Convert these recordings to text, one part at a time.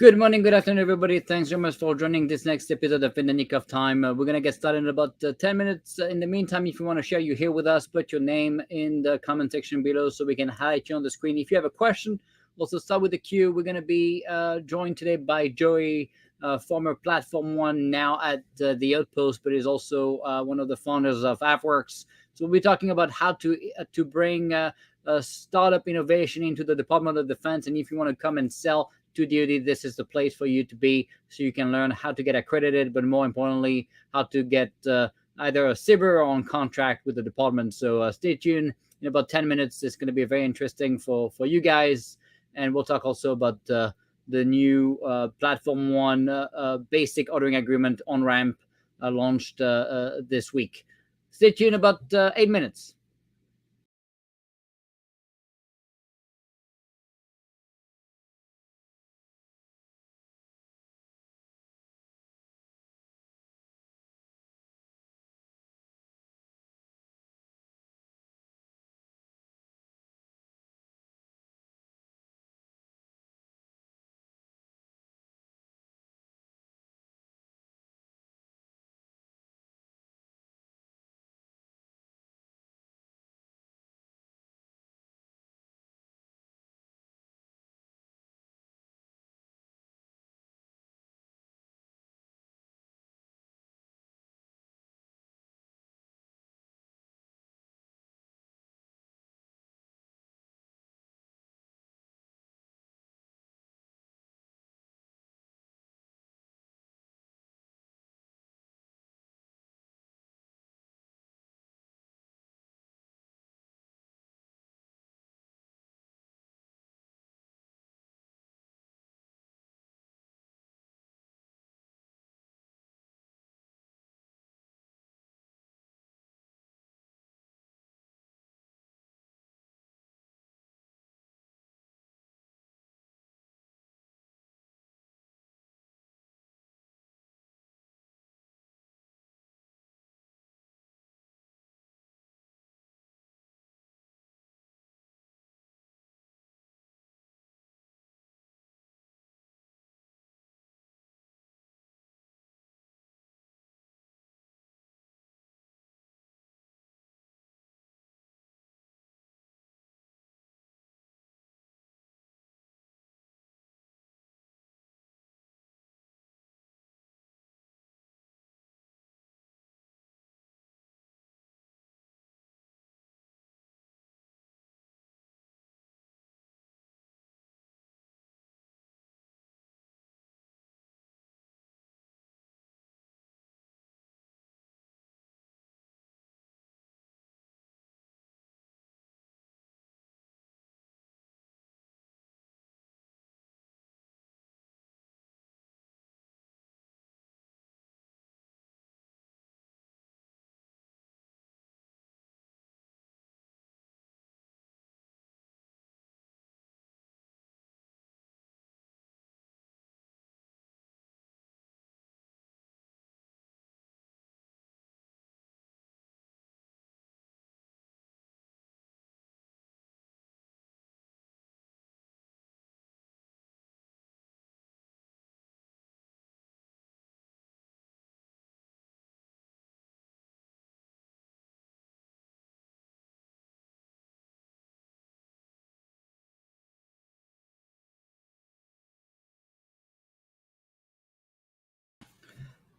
Good morning, good afternoon, everybody. Thanks very much for joining this next episode of In the Nick of Time. We're going to get started in about 10 minutes. In the meantime, if you want to share you're here with us, put your name in the comment section below so we can highlight you on the screen. If you have a question, also start with the queue. We're going to be joined today by Joey, former Platform One, now at the Outpost, but is also one of the founders of AFWERX. So we'll be talking about how to bring startup innovation into the Department of Defense. And if you want to come and sell to DoD, this is the place for you to be, so you can learn how to get accredited, but more importantly, how to get either a Sbir or on contract with the department. So stay tuned. In about 10 minutes, it's going to be very interesting for you guys. And we'll talk also about the new Platform One basic ordering agreement on ramp launched this week. Stay tuned about 8 minutes.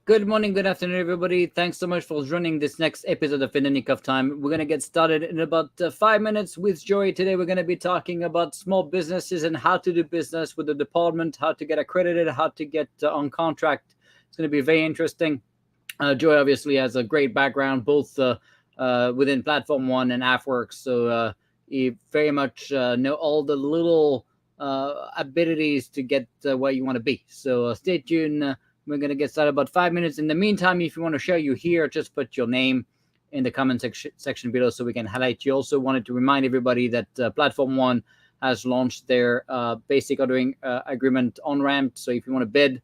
Good morning, good afternoon, everybody. Thanks so much for joining this next episode of In the Nick of Time. We're going to get started in about 5 minutes with Joey. Today, we're going to be talking about small businesses and how to do business with the department, how to get accredited, how to get on contract. It's going to be very interesting. Joey obviously has a great background, both within Platform One and AFWERX. So he very much know all the little abilities to get where you want to be. So stay tuned. We're going to get started about 5 minutes. In the meantime, if you want to share you here, just put your name in the comment section below so we can highlight you. Also wanted to remind everybody that Platform One has launched their basic ordering agreement on ramp. So if you want to bid,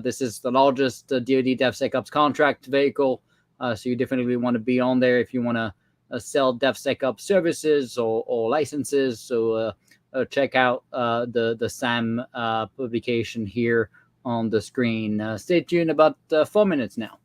this is the largest DoD DevSecOps contract vehicle. So you definitely want to be on there if you want to sell DevSecOps services or licenses. So check out the SAM publication here on the screen. Stay tuned, about 4 minutes now.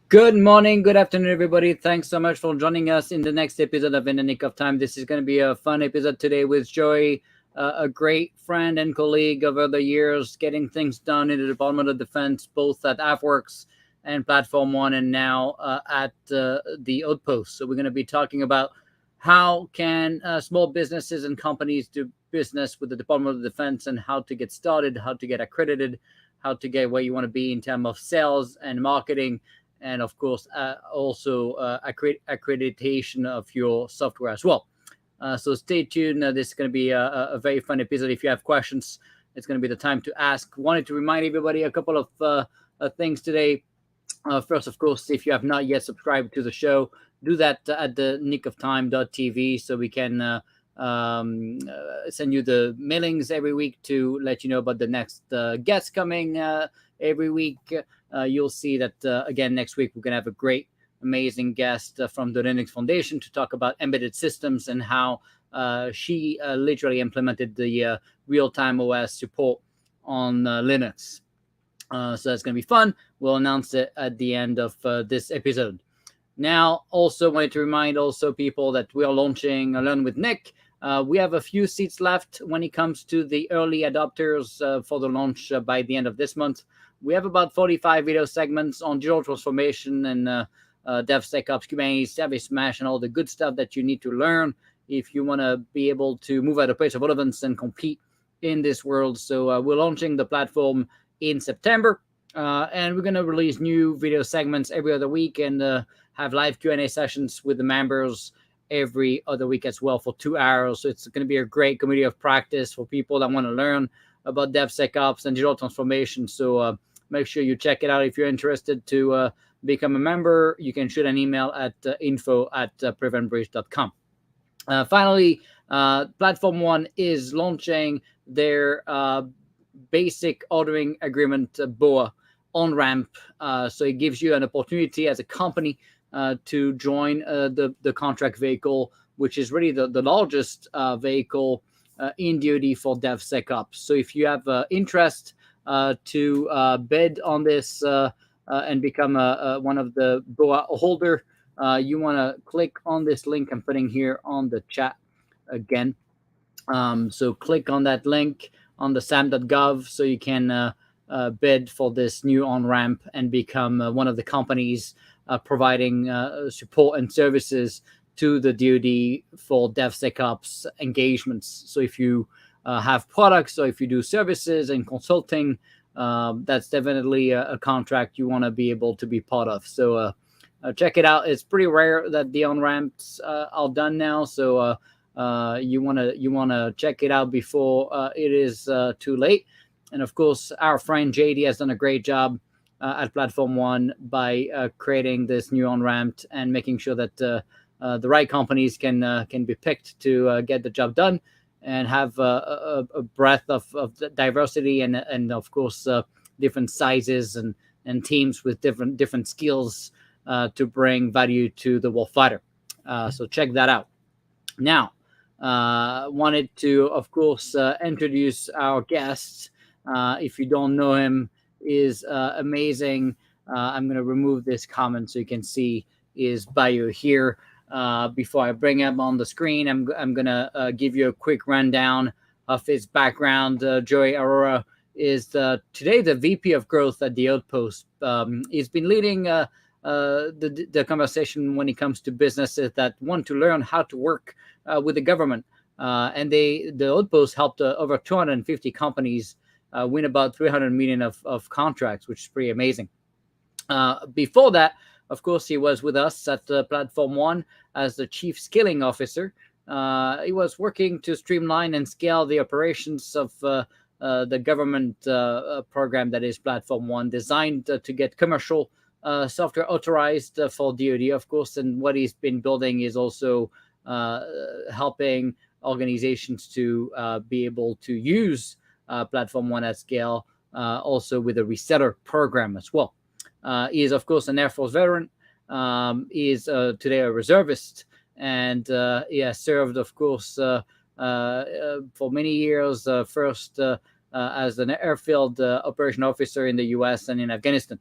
Good morning, good afternoon, everybody. Thanks so much for joining us in the next episode of In the Nick of Time. This is going to be a fun episode today with Joey, a great friend and colleague over the years, getting things done in the Department of Defense, both at AFWERX and Platform One, and now at the Outpost. So we're going to be talking about how can small businesses and companies do business with the Department of Defense, and how to get started, how to get accredited, how to get where you want to be in terms of sales and marketing, and of course also accreditation of your software as well. So stay tuned. This is going to be a very fun episode. If you have questions, it's going to be the time to ask. Wanted to remind everybody a couple of things today. First, of course, if you have not yet subscribed to the show, do that at the nickoftime.tv so we can send you the mailings every week to let you know about the next guests coming every week. You'll see that, again, next week we're going to have a great, amazing guest from the Linux Foundation to talk about embedded systems and how she literally implemented the real-time OS support on Linux. So that's going to be fun. We'll announce it at the end of this episode. Now, also wanted to remind also people that we are launching Learn with Nick. We have a few seats left when it comes to the early adopters for the launch by the end of this month. We have about 45 video segments on digital transformation and DevSecOps, Kubernetes, Service Mesh, and all the good stuff that you need to learn if you want to be able to move at a place of relevance and compete in this world. So we're launching the platform in September, and we're going to release new video segments every other week and have live Q&A sessions with the members every other week as well for 2 hours. So it's going to be a great community of practice for people that want to learn about DevSecOps and digital transformation. So make sure you check it out. If you're interested to become a member, you can shoot an email at info@preventbridge.com. Finally, Platform One is launching their basic ordering agreement BOA on-ramp. So it gives you an opportunity as a company to join the contract vehicle, which is really the largest vehicle in DoD for DevSecOps. So if you have interest to bid on this and become one of the BOA holder, you want to click on this link I'm putting here on the chat again. So click on that link on the sam.gov so you can bid for this new on-ramp and become one of the companies providing support and services to the DoD for DevSecOps engagements. So if you have products or if you do services and consulting, that's definitely a contract you want to be able to be part of. So check it out. It's pretty rare that the on-ramps are done now. So you want to check it out before it is too late. And of course, our friend JD has done a great job at Platform One by creating this new on-ramp and making sure that the right companies can be picked to get the job done and have a breadth of diversity and of course different sizes and teams with different skills to bring value to the warfighter. So check that out. Now, wanted to, of course, introduce our guest. If you don't know him, is amazing. I'm going to remove this comment so you can see his bio here. Before I bring him on the screen, I'm going to give you a quick rundown of his background. Joey Arora is today the VP of Growth at the Outpost. He's been leading the conversation when it comes to businesses that want to learn how to work with the government. And the Outpost helped over 250 companies win about 300 million of contracts, which is pretty amazing. Before that, of course, he was with us at Platform One as the Chief Skilling Officer. He was working to streamline and scale the operations of the government program that is Platform One, designed to get commercial software authorized for DoD, of course. And what he's been building is also helping organizations to be able to use Platform One at scale, also with a reseller program as well. He is, of course, an Air Force veteran. He is today a reservist, and he has served, of course, for many years, first as an Airfield Operations Officer in the U.S. and in Afghanistan.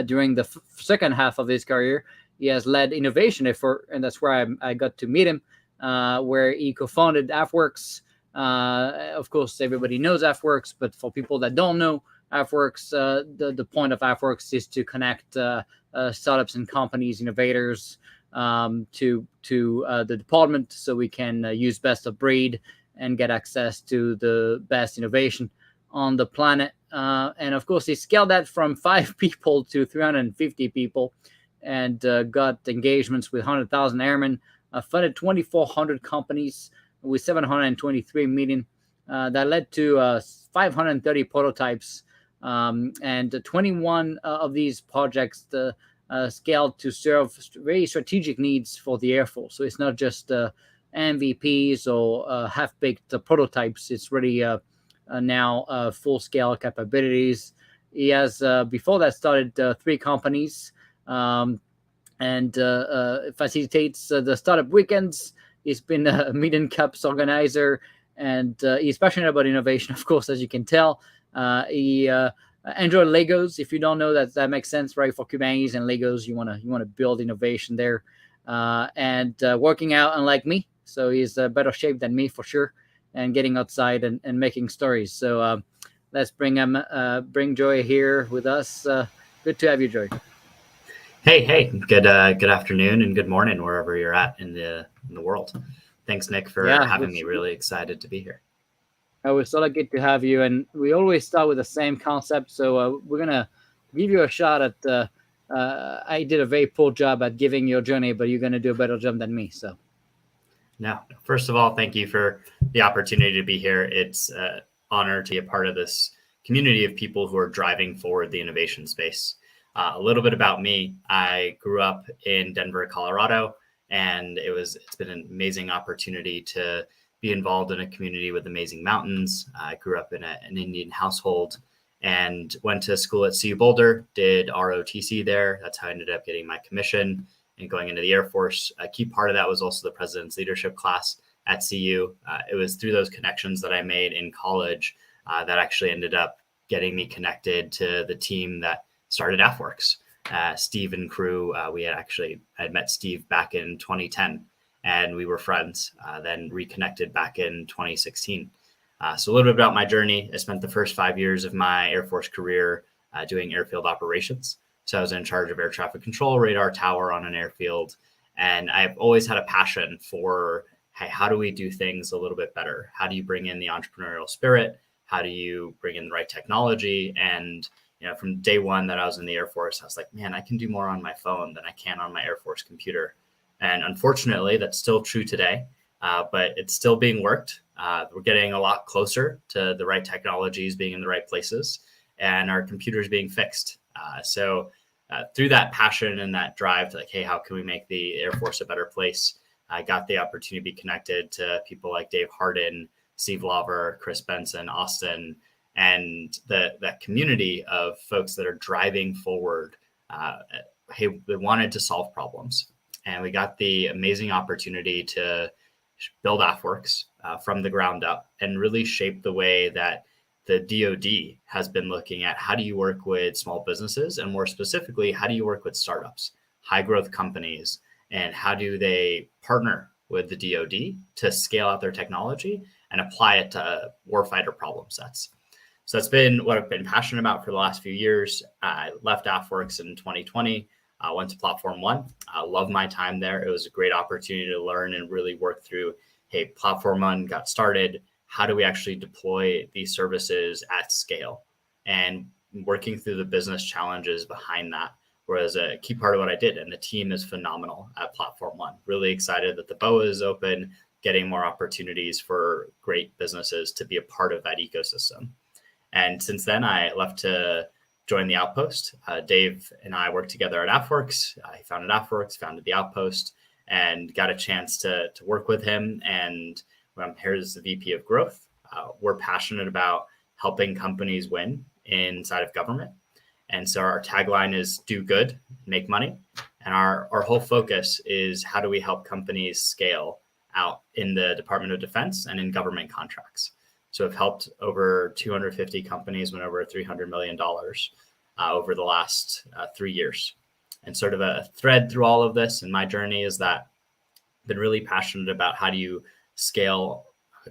during the second half of his career, he has led innovation effort, and that's where I got to meet him, where he co-founded AFWERX. Of course, everybody knows AFWERX, but for people that don't know AFWERX, the point of AFWERX is to connect startups and companies, innovators, to the department, so we can use best of breed and get access to the best innovation on the planet. And of course, he scaled that from 5 people to 350 people, and got engagements with 100,000 airmen, funded 2,400 companies with 723 million. That led to 530 prototypes, and 21 of these projects scaled to serve very strategic needs for the Air Force. So it's not just MVPs or half-baked prototypes. It's really now full-scale capabilities. He has, before that, started 3 companies, and facilitates the startup weekends. He's been a Million Cups organizer, and he's passionate about innovation, of course, as you can tell. He enjoys Legos. If you don't know, that makes sense, right? For Kubernetes and Legos, you wanna build innovation there, and working out, unlike me. So he's a better shape than me for sure, and getting outside and making stories. So let's bring Joey here with us. Good to have you, Joey. Hey, good afternoon and good morning wherever you're at in the world. Thanks, Nick, for having me. Really excited to be here. It was so good to have you, and we always start with the same concept. So we're gonna give you a shot at. I did a very poor job at giving your journey, but you're gonna do a better job than me. So. No, first of all, thank you for the opportunity to be here. It's an honor to be a part of this community of people who are driving forward the innovation space. A little bit about me. I grew up in Denver, Colorado, and it's been an amazing opportunity to be involved in a community with amazing mountains. I grew up in an Indian household and went to school at CU Boulder, did ROTC there. That's how I ended up getting my commission and going into the Air Force. A key part of that was also the President's Leadership class at CU. It was through those connections that I made in college that actually ended up getting me connected to the team that started AFWERX. Steve and crew, I'd met Steve back in 2010, and we were friends, then reconnected back in 2016. So a little bit about my journey. I spent the first 5 years of my Air Force career doing airfield operations. So I was in charge of air traffic control, radar tower on an airfield. And I've always had a passion for, hey, how do we do things a little bit better? How do you bring in the entrepreneurial spirit? How do you bring in the right technology? And from day one that I was in the Air Force, I was like, man, I can do more on my phone than I can on my Air Force computer. And unfortunately, that's still true today, but it's still being worked. We're getting a lot closer to the right technologies being in the right places, and our computers being fixed. So through that passion and that drive to hey, how can we make the Air Force a better place? I got the opportunity to be connected to people like Dave Hardin, Steve Lauver, Chris Benson, Austin, and that community of folks that are driving forward. Hey, they wanted to solve problems. And we got the amazing opportunity to build AFWERX from the ground up and really shape the way that the DoD has been looking at how do you work with small businesses, and more specifically, how do you work with startups, high growth companies, and how do they partner with the DoD to scale out their technology and apply it to warfighter problem sets. So that's been what I've been passionate about for the last few years. I left AFWERX in 2020, went to Platform One. I love my time there. It was a great opportunity to learn and really work through, hey, Platform One got started. How do we actually deploy these services at scale? And working through the business challenges behind that was a key part of what I did. And the team is phenomenal at Platform One. Really excited that the BOA is open, getting more opportunities for great businesses to be a part of that ecosystem. And since then, I left to join the Outpost. Dave and I worked together at AFWERX. I founded AFWERX, founded the Outpost, and got a chance to work with him. And here's the VP of Growth. We're passionate about helping companies win inside of government. And so our tagline is do good, make money. And our whole focus is how do we help companies scale out in the Department of Defense and in government contracts. So we've helped over 250 companies win over $300 million. over the last 3 years. And sort of a thread through all of this in my journey is that I've been really passionate about how do you scale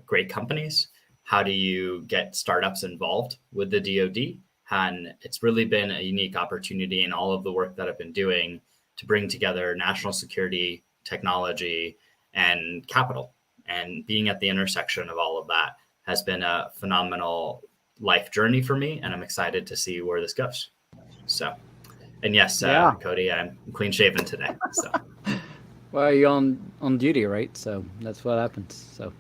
great companies? How do you get startups involved with the DoD? And it's really been a unique opportunity in all of the work that I've been doing to bring together national security, technology, and capital. And being at the intersection of all of that has been a phenomenal life journey for me. And I'm excited to see where this goes. So, and yes, Cody, I'm clean shaven today. So, well, you're on duty, right? So that's what happens. So,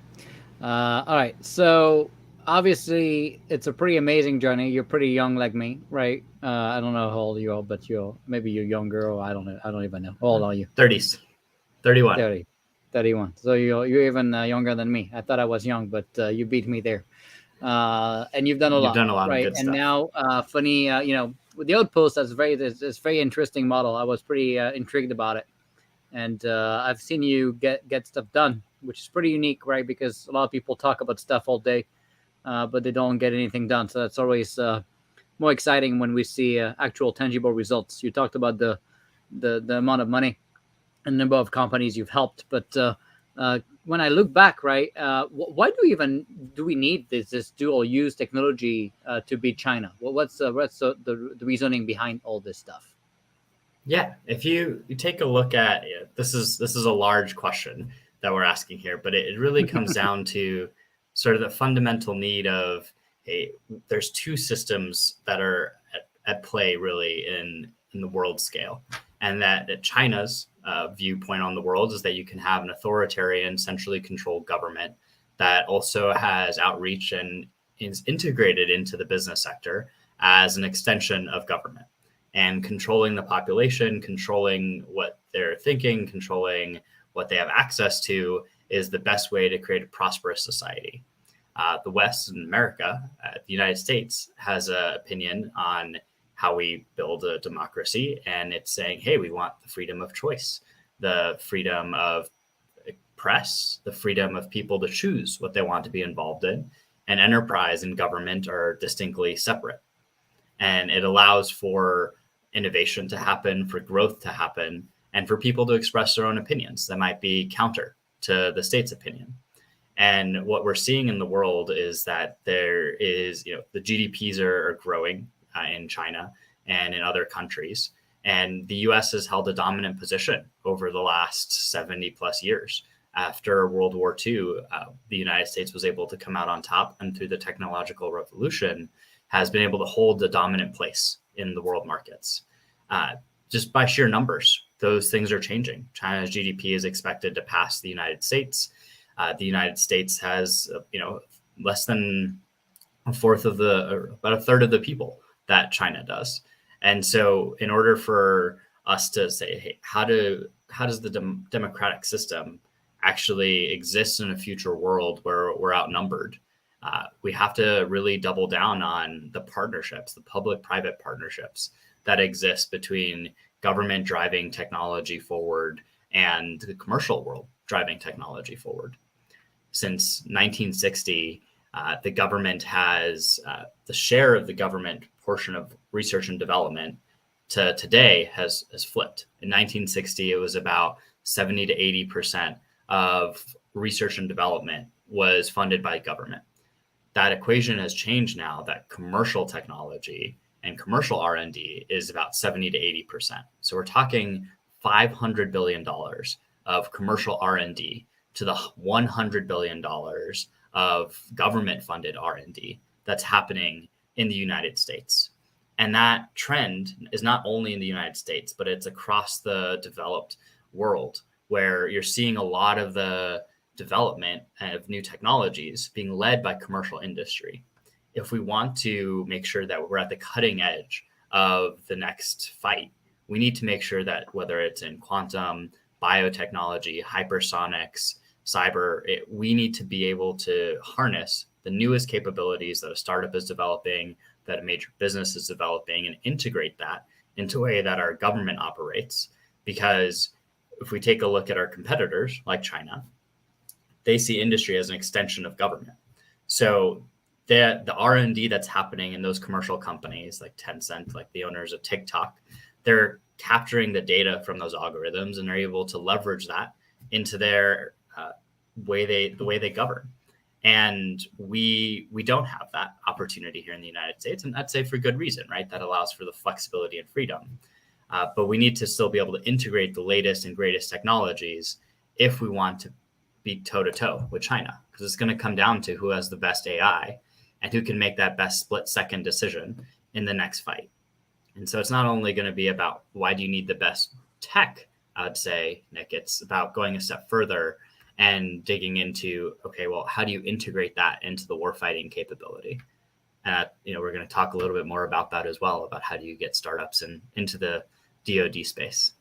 all right. So obviously, it's a pretty amazing journey. You're pretty young, like me, right? I don't know how old you are, but maybe you're younger, or I don't know. I don't even know. How old are you? 30s, 31. 31. So you're even younger than me. I thought I was young, but you beat me there. And you've done a lot. You've done a lot right? of good and stuff. Now, funny, with the Outpost, that's this very interesting model. I was pretty intrigued about it, and I've seen you get stuff done, which is pretty unique, right? Because a lot of people talk about stuff all day, but they don't get anything done. So that's always more exciting when we see actual tangible results. You talked about the amount of money and number of companies you've helped, but when I look back, right, why do we need this dual use technology to beat China? What's the reasoning behind all this stuff? Yeah, if you take a look at it, this is a large question that we're asking here, but it really comes down to sort of the fundamental need of there's two systems that are at play really in the world scale, and that China's viewpoint on the world is that you can have an authoritarian, centrally controlled government that also has outreach and is integrated into the business sector as an extension of government, and controlling the population, controlling what they're thinking, controlling what they have access to is the best way to create a prosperous society. The West in America, the United States, has an opinion on how we build a democracy. And it's saying, hey, we want the freedom of choice, the freedom of press, the freedom of people to choose what they want to be involved in. And enterprise and government are distinctly separate. And it allows for innovation to happen, for growth to happen, and for people to express their own opinions that might be counter to the state's opinion. And what we're seeing in the world is that there is, the GDPs are growing in China and in other countries. And the US has held a dominant position over the last 70 plus years. After World War II, the United States was able to come out on top, and through the technological revolution has been able to hold a dominant place in the world markets. Just by sheer numbers, those things are changing. China's GDP is expected to pass the United States. The United States has, less than about a third of the people that China does. And so in order for us to say, hey, how does the democratic system actually exist in a future world where we're outnumbered? We have to really double down on the partnerships, the public-private partnerships that exist between government driving technology forward and the commercial world driving technology forward. Since 1960, the government has the share of the government portion of research and development to today has flipped. In 1960, it was about 70 to 80% of research and development was funded by government. That equation has changed now, that commercial technology and commercial R&D is about 70 to 80%. So we're talking $500 billion of commercial R&D to the $100 billion of government-funded R&D that's happening in the United States. And that trend is not only in the United States, but it's across the developed world, where you're seeing a lot of the development of new technologies being led by commercial industry. If we want to make sure that we're at the cutting edge of the next fight, we need to make sure that whether it's in quantum, biotechnology, hypersonics, cyber, we need to be able to harness the newest capabilities that a startup is developing, that a major business is developing, and integrate that into a way that our government operates. Because if we take a look at our competitors like China, they see industry as an extension of government. So the R&D that's happening in those commercial companies like Tencent, like the owners of TikTok, they're capturing the data from those algorithms and are able to leverage that into their the way they govern. And we don't have that opportunity here in the United States, and I'd say for good reason, right? That allows for the flexibility and freedom. But we need to still be able to integrate the latest and greatest technologies if we want to be toe-to-toe with China, because it's going to come down to who has the best AI and who can make that best split-second decision in the next fight. And so it's not only going to be about why do you need the best tech, I'd say, Nick, it's about going a step further and digging into, okay, well, how do you integrate that into the warfighting capability? We're going to talk a little bit more about that as well, about how do you get startups into the DoD space.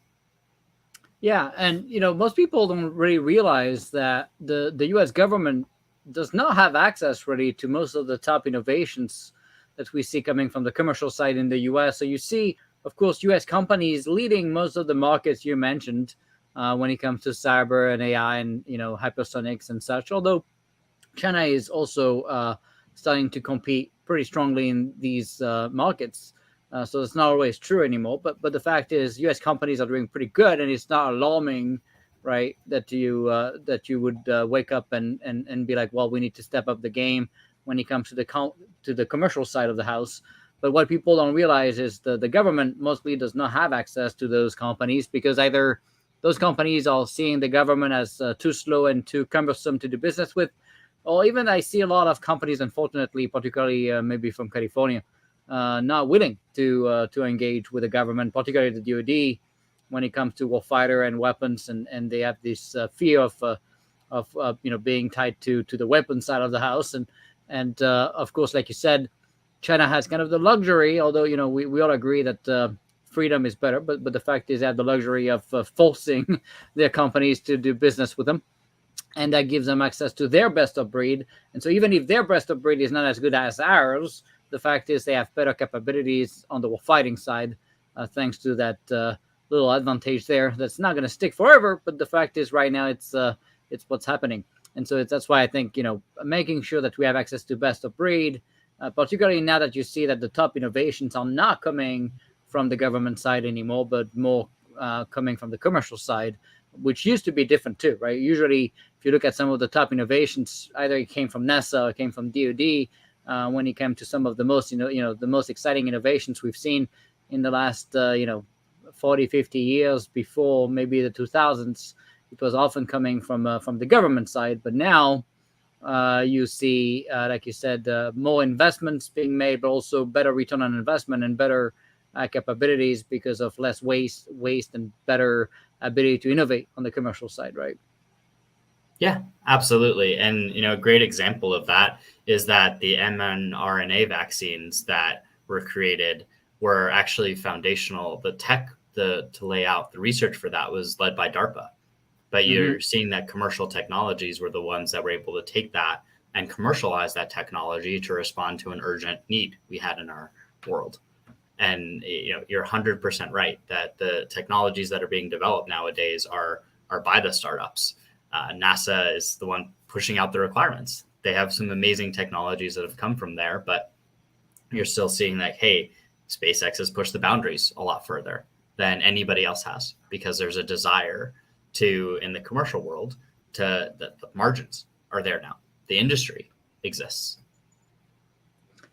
Yeah, and most people don't really realize that the U.S. government does not have access really to most of the top innovations that we see coming from the commercial side in the U.S. So you see, of course, U.S. companies leading most of the markets you mentioned when it comes to cyber and AI and hypersonics and such. Although China is also starting to compete pretty strongly in these markets. So it's not always true anymore. But the fact is, U.S. companies are doing pretty good, and it's not alarming, right? That you would wake up and be like, well, we need to step up the game when it comes to the commercial side of the house. But what people don't realize is the government mostly does not have access to those companies, because either those companies are seeing the government as too slow and too cumbersome to do business with, or even I see a lot of companies, unfortunately, particularly maybe from California, not willing to engage with the government, particularly the DoD, when it comes to warfighter and weapons, and they have this fear of being tied to the weapon side of the house, and of course, like you said, China has kind of the luxury, although we all agree that freedom is better, but the fact is they have the luxury of forcing their companies to do business with them. And that gives them access to their best of breed. And so even if their best of breed is not as good as ours, the fact is they have better capabilities on the fighting side, thanks to that little advantage there. That's not going to stick forever, but the fact is right now it's what's happening. And so that's why I think, making sure that we have access to best of breed, particularly now that you see that the top innovations are not coming from the government side anymore, but more coming from the commercial side, which used to be different too, right? Usually, if you look at some of the top innovations, either it came from NASA or it came from DoD. When it came to some of the most, the most exciting innovations we've seen in the last, 40, 50 years before maybe the 2000s, it was often coming from the government side. But now you see, like you said, more investments being made, but also better return on investment and better capabilities because of less waste and better ability to innovate on the commercial side, right? Yeah, absolutely. And, a great example of that is that the mRNA vaccines that were created were actually foundational. The tech to lay out the research for that was led by DARPA. But you're seeing that commercial technologies were the ones that were able to take that and commercialize that technology to respond to an urgent need we had in our world. And you're 100% right that the technologies that are being developed nowadays are by the startups. NASA is the one pushing out the requirements. They have some amazing technologies that have come from there, but you're still seeing that, hey, SpaceX has pushed the boundaries a lot further than anybody else has, because there's a desire to, in the commercial world, the margins are there now. The industry exists.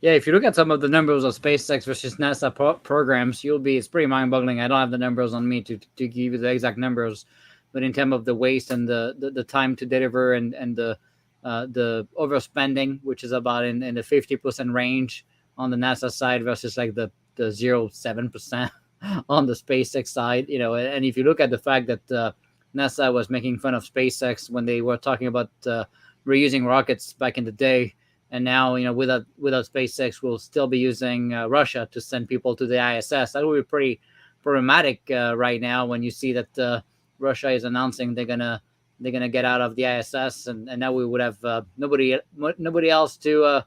Yeah, if you look at some of the numbers of SpaceX versus NASA programs, it's pretty mind-boggling. I don't have the numbers on me to give you the exact numbers, but in terms of the waste and the time to deliver and the overspending, which is about in the 50% range on the NASA side versus like the 0.7% on the SpaceX side, and if you look at the fact that NASA was making fun of SpaceX when they were talking about reusing rockets back in the day, and now, without SpaceX, we'll still be using Russia to send people to the ISS. That would be pretty problematic right now when you see that Russia is announcing they're gonna get out of the ISS, and now we would have nobody else to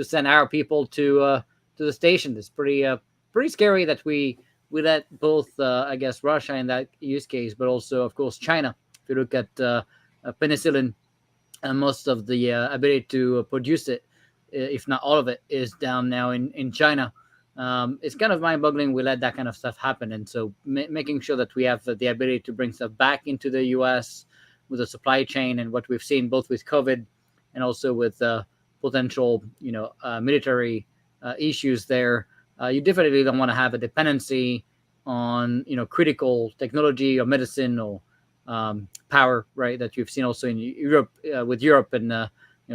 send our people to the station. It's pretty scary that we let both I guess Russia in that use case, but also of course China. If you look at penicillin and most of the ability to produce it if not all of it, is down now in China. It's kind of mind-boggling we let that kind of stuff happen. And so making sure that we have the ability to bring stuff back into the U.S. with the supply chain, and what we've seen both with COVID and also with potential, military issues there. You definitely don't want to have a dependency on, critical technology or medicine or power, right? That you've seen also in Europe, with Europe and,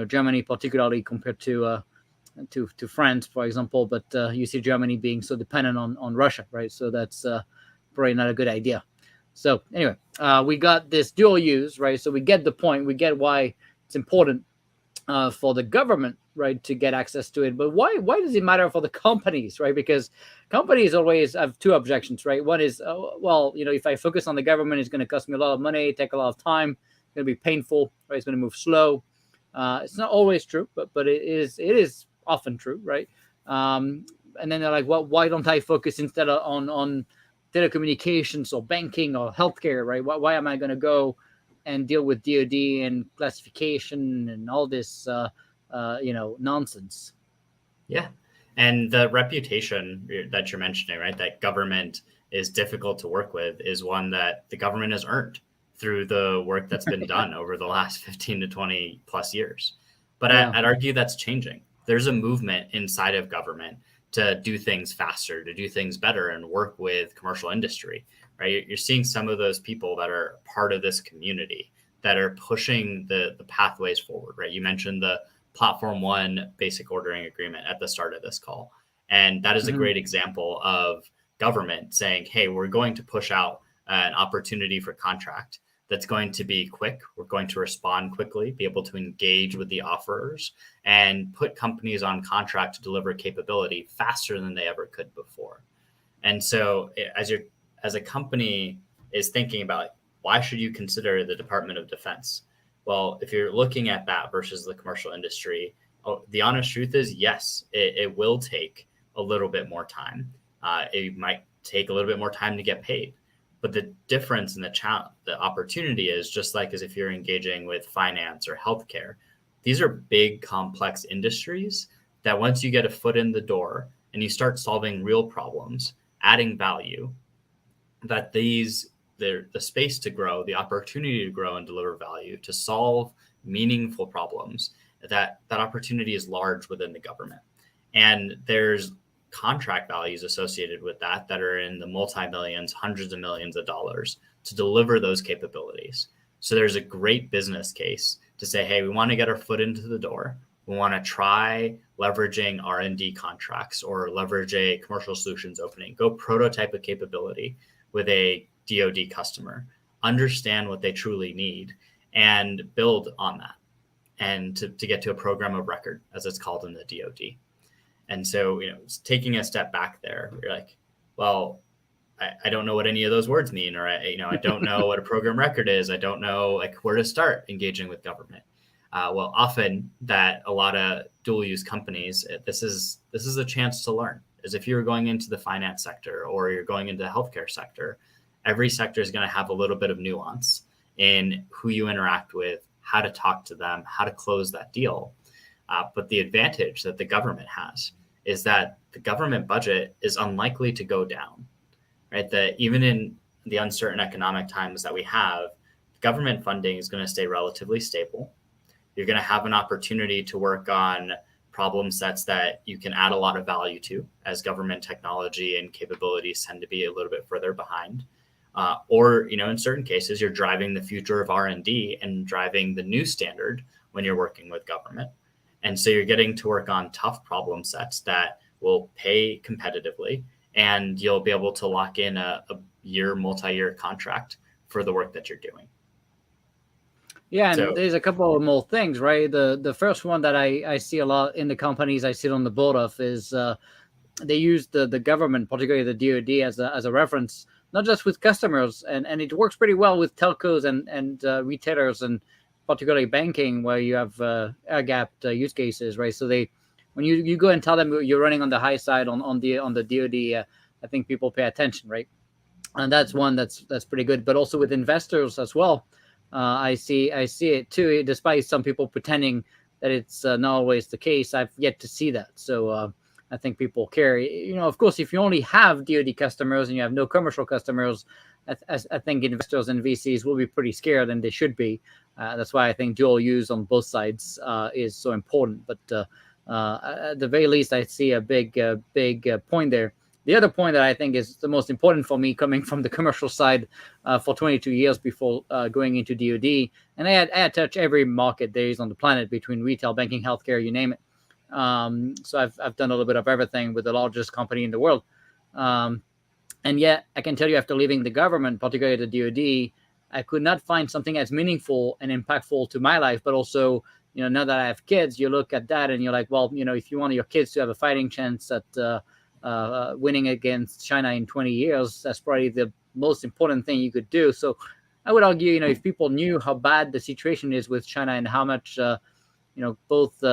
Germany, particularly compared to France, for example. But you see Germany being so dependent on Russia, right? So that's probably not a good idea. So anyway, we got this dual use, right? So we get the point. We get why it's important for the government, right, to get access to it. But why does it matter for the companies, right? Because companies always have two objections, right? One is, if I focus on the government, it's going to cost me a lot of money, take a lot of time, it's going to be painful, right? It's going to move slow. It's not always true, but it is often true, right? And then they're like, well, why don't I focus instead on telecommunications or banking or healthcare, right? Why am I going to go and deal with DoD and classification and all this, nonsense? Yeah. And the reputation that you're mentioning, right, that government is difficult to work with, is one that the government has earned through the work that's been done over the last 15 to 20 plus years. But Yeah. I'd argue that's changing. There's a movement inside of government to do things faster, to do things better, and work with commercial industry, right? You're seeing some of those people that are part of this community that are pushing the pathways forward, right? You mentioned the Platform One basic ordering agreement at the start of this call. And that is a great example of government saying, hey, we're going to push out an opportunity for contract that's going to be quick. We're going to respond quickly, be able to engage with the offerers, and put companies on contract to deliver capability faster than they ever could before. And so as a company is thinking about, why should you consider the Department of Defense? Well, if you're looking at that versus the commercial industry, the honest truth is, yes, it will take a little bit more time. It might take a little bit more time to get paid. But the difference in the opportunity is just like as if you're engaging with finance or healthcare. These are big, complex industries that once you get a foot in the door and you start solving real problems, adding value, that the space to grow, the opportunity to grow and deliver value, to solve meaningful problems, that opportunity is large within the government. And there's contract values associated with that are in the multi-millions, hundreds of millions of dollars to deliver those capabilities. So there's a great business case to say, hey, we want to get our foot into the door. We want to try leveraging R&D contracts or leverage a commercial solutions opening, go prototype a capability with a DoD customer, understand what they truly need, and build on that, and to get to a program of record, as it's called in the DoD. And so, taking a step back there, you're like, well, I don't know what any of those words mean, or I don't know what a program record is. I don't know where to start engaging with government. Well, often that a lot of dual use companies, this is a chance to learn. As if you were going into the finance sector or you're going into the healthcare sector, every sector is going to have a little bit of nuance in who you interact with, how to talk to them, how to close that deal. But the advantage that the government has is that the government budget is unlikely to go down, right? That even in the uncertain economic times that we have, government funding is going to stay relatively stable. You're going to have an opportunity to work on problem sets that you can add a lot of value to, as government technology and capabilities tend to be a little bit further behind. Or, in certain cases, you're driving the future of R&D and driving the new standard when you're working with government. And so you're getting to work on tough problem sets that will pay competitively, and you'll be able to lock in a multi-year contract for the work that you're doing. Yeah, and there's a couple of more things, right? The first one that I see a lot in the companies I sit on the board of is they use the government, particularly the DoD, as a reference, not just with customers, and it works pretty well with telcos and retailers, and particularly banking, where you have air-gapped use cases, right? So when you go and tell them you're running on the high side on the DoD, I think people pay attention, right? And that's one that's pretty good. But also with investors as well, I see it too. Despite some people pretending that it's not always the case. I've yet to see that. So I think people care. Of course, if you only have DoD customers and you have no commercial customers, I think investors and VCs will be pretty scared, and they should be. That's why I think dual use on both sides is so important. But at the very least, I see a big point there. The other point that I think is the most important for me, coming from the commercial side for 22 years before going into DoD, and I had touched every market there is on the planet, between retail, banking, healthcare, you name it. So I've done a little bit of everything with the largest company in the world. And yet, I can tell you, after leaving the government, particularly the DoD, I could not find something as meaningful and impactful to my life. But also, now that I have kids, you look at that and you're like, well, if you want your kids to have a fighting chance at winning against China in 20 years, that's probably the most important thing you could do. So I would argue, if people knew how bad the situation is with China and how much, both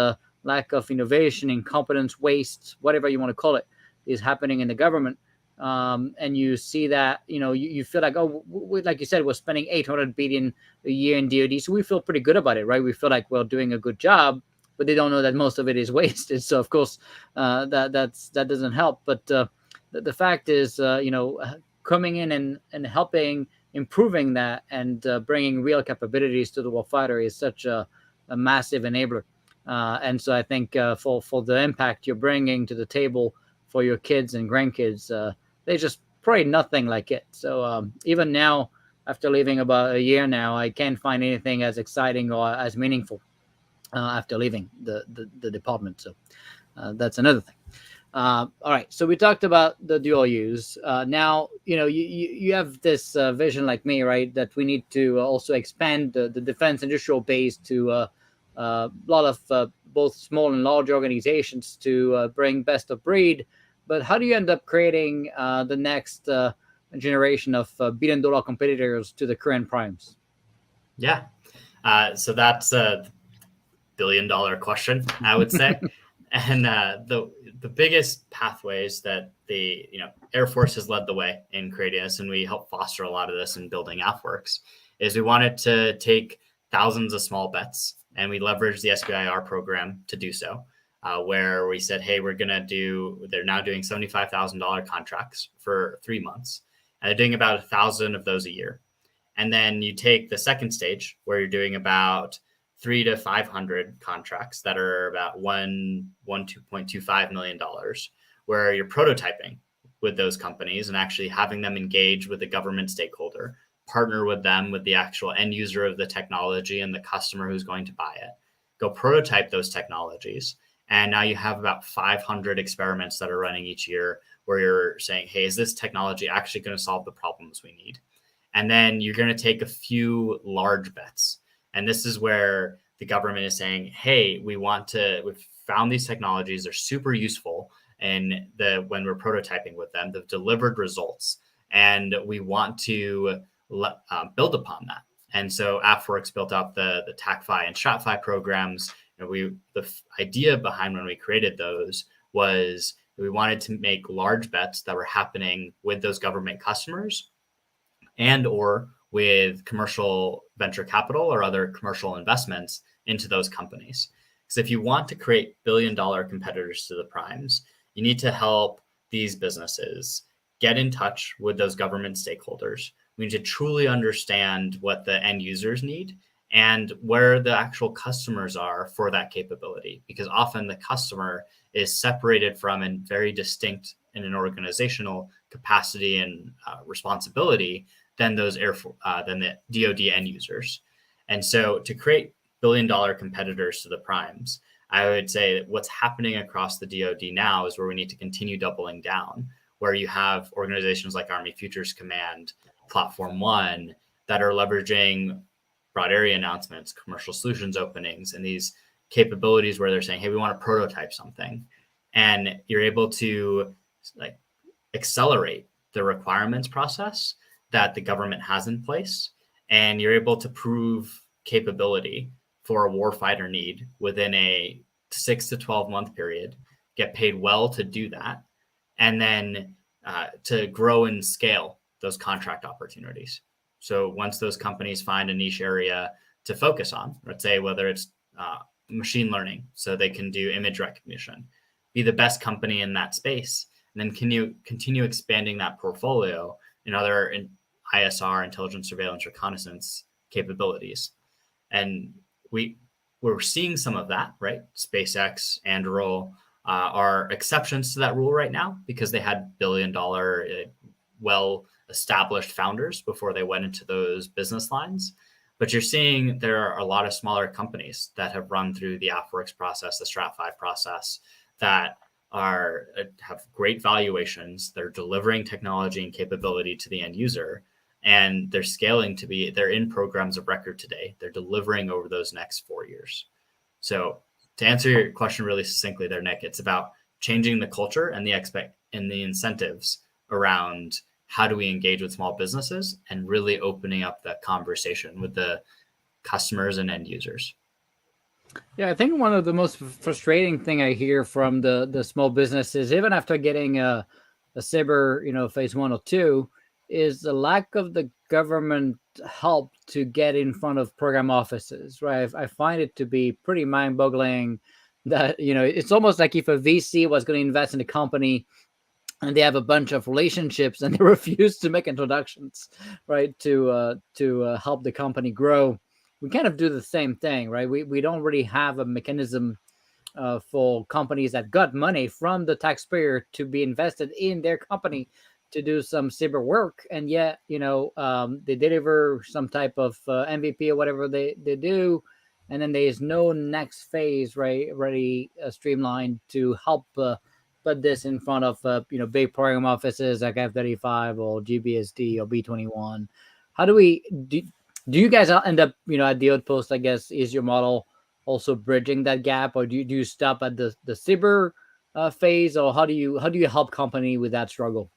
lack of innovation, incompetence, waste, whatever you want to call it, is happening in the government, and you see that, you feel like, like you said, we're spending $800 billion a year in DoD, so we feel pretty good about it, right? We feel like we're doing a good job, but they don't know that most of it is wasted. So of course, that doesn't help. But the fact is, coming in and helping, improving that, and bringing real capabilities to the warfighter is such a massive enabler. And so I think for the impact you're bringing to the table for your kids and grandkids, they just pray nothing like it. So even now, after leaving about a year now, I can't find anything as exciting or as meaningful after leaving the department. So that's another thing. All right. So we talked about the dual use. Now, you have this vision like me, right, that we need to also expand the defense industrial base to a lot of both small and large organizations to bring best of breed. But how do you end up creating the next generation of billion-dollar competitors to the current primes? Yeah. So that's a billion-dollar question, I would say. And the biggest pathways that the Air Force has led the way in creating this, and we help foster a lot of this in building AFWERX, is we wanted to take thousands of small bets, and we leveraged the SBIR program to do so, where we said, hey, they're now doing $75,000 contracts for 3 months, and they're doing about 1,000 of those a year. And then you take the second stage, where you're doing about 300 to 500 contracts that are about $2.25 million, where you're prototyping with those companies and actually having them engage with the government stakeholder, partner with them, with the actual end user of the technology and the customer who's going to buy it, go prototype those technologies. And now you have about 500 experiments that are running each year, where you're saying, hey, is this technology actually going to solve the problems we need? And then you're going to take a few large bets. And this is where the government is saying, hey, we've found these technologies, they're super useful. And when we're prototyping with them, they've delivered results. And we want to build upon that. And so AFWERX built up the TACFI and STRATFI programs. The idea behind when we created those was we wanted to make large bets that were happening with those government customers and or with commercial venture capital or other commercial investments into those companies. Because if you want to create billion-dollar competitors to the primes, you need to help these businesses get in touch with those government stakeholders. We need to truly understand what the end users need and where the actual customers are for that capability. Because often the customer is separated from and very distinct in an organizational capacity and responsibility than the DoD end users. And so to create billion-dollar competitors to the primes, I would say that what's happening across the DoD now is where we need to continue doubling down, where you have organizations like Army Futures Command, Platform One, that are leveraging broad area announcements, commercial solutions openings, and these capabilities where they're saying, hey, we want to prototype something. And you're able to accelerate the requirements process that the government has in place. And you're able to prove capability for a warfighter need within a 6 to 12 month period, get paid well to do that, and then to grow and scale those contract opportunities. So once those companies find a niche area to focus on, let's say whether it's machine learning so they can do image recognition, be the best company in that space, and then can you continue expanding that portfolio in other ISR, intelligence, surveillance, reconnaissance capabilities. And we're seeing some of that, right? SpaceX, Anduril are exceptions to that rule right now because they had billion-dollar, well-established founders before they went into those business lines. But you're seeing there are a lot of smaller companies that have run through the AFWERX process, the Strat 5 process, that have great valuations. They're delivering technology and capability to the end user, and they're scaling they're in programs of record today. They're delivering over those next 4 years. So to answer your question really succinctly there, Nick, it's about changing the culture and the incentives around how do we engage with small businesses and really opening up that conversation with the customers and end users. Yeah, I think one of the most frustrating thing I hear from the small businesses, even after getting a Sbir, phase 1 or 2, is the lack of the government help to get in front of program offices, right? I find it to be pretty mind-boggling that, it's almost like if a VC was going to invest in a company and they have a bunch of relationships and they refuse to make introductions, right, to help the company grow. We kind of do the same thing, right? We don't really have a mechanism for companies that got money from the taxpayer to be invested in their company to do some cyber work, and yet they deliver some type of MVP or whatever they do, and then there is no next phase, right, ready streamlined to help put this in front of big program offices like F-35 or GBSD or B-21. How do you guys end up at the Outpost, I guess, is your model also bridging that gap, or do you stop at the Sbir phase, or how do you help company with that struggle?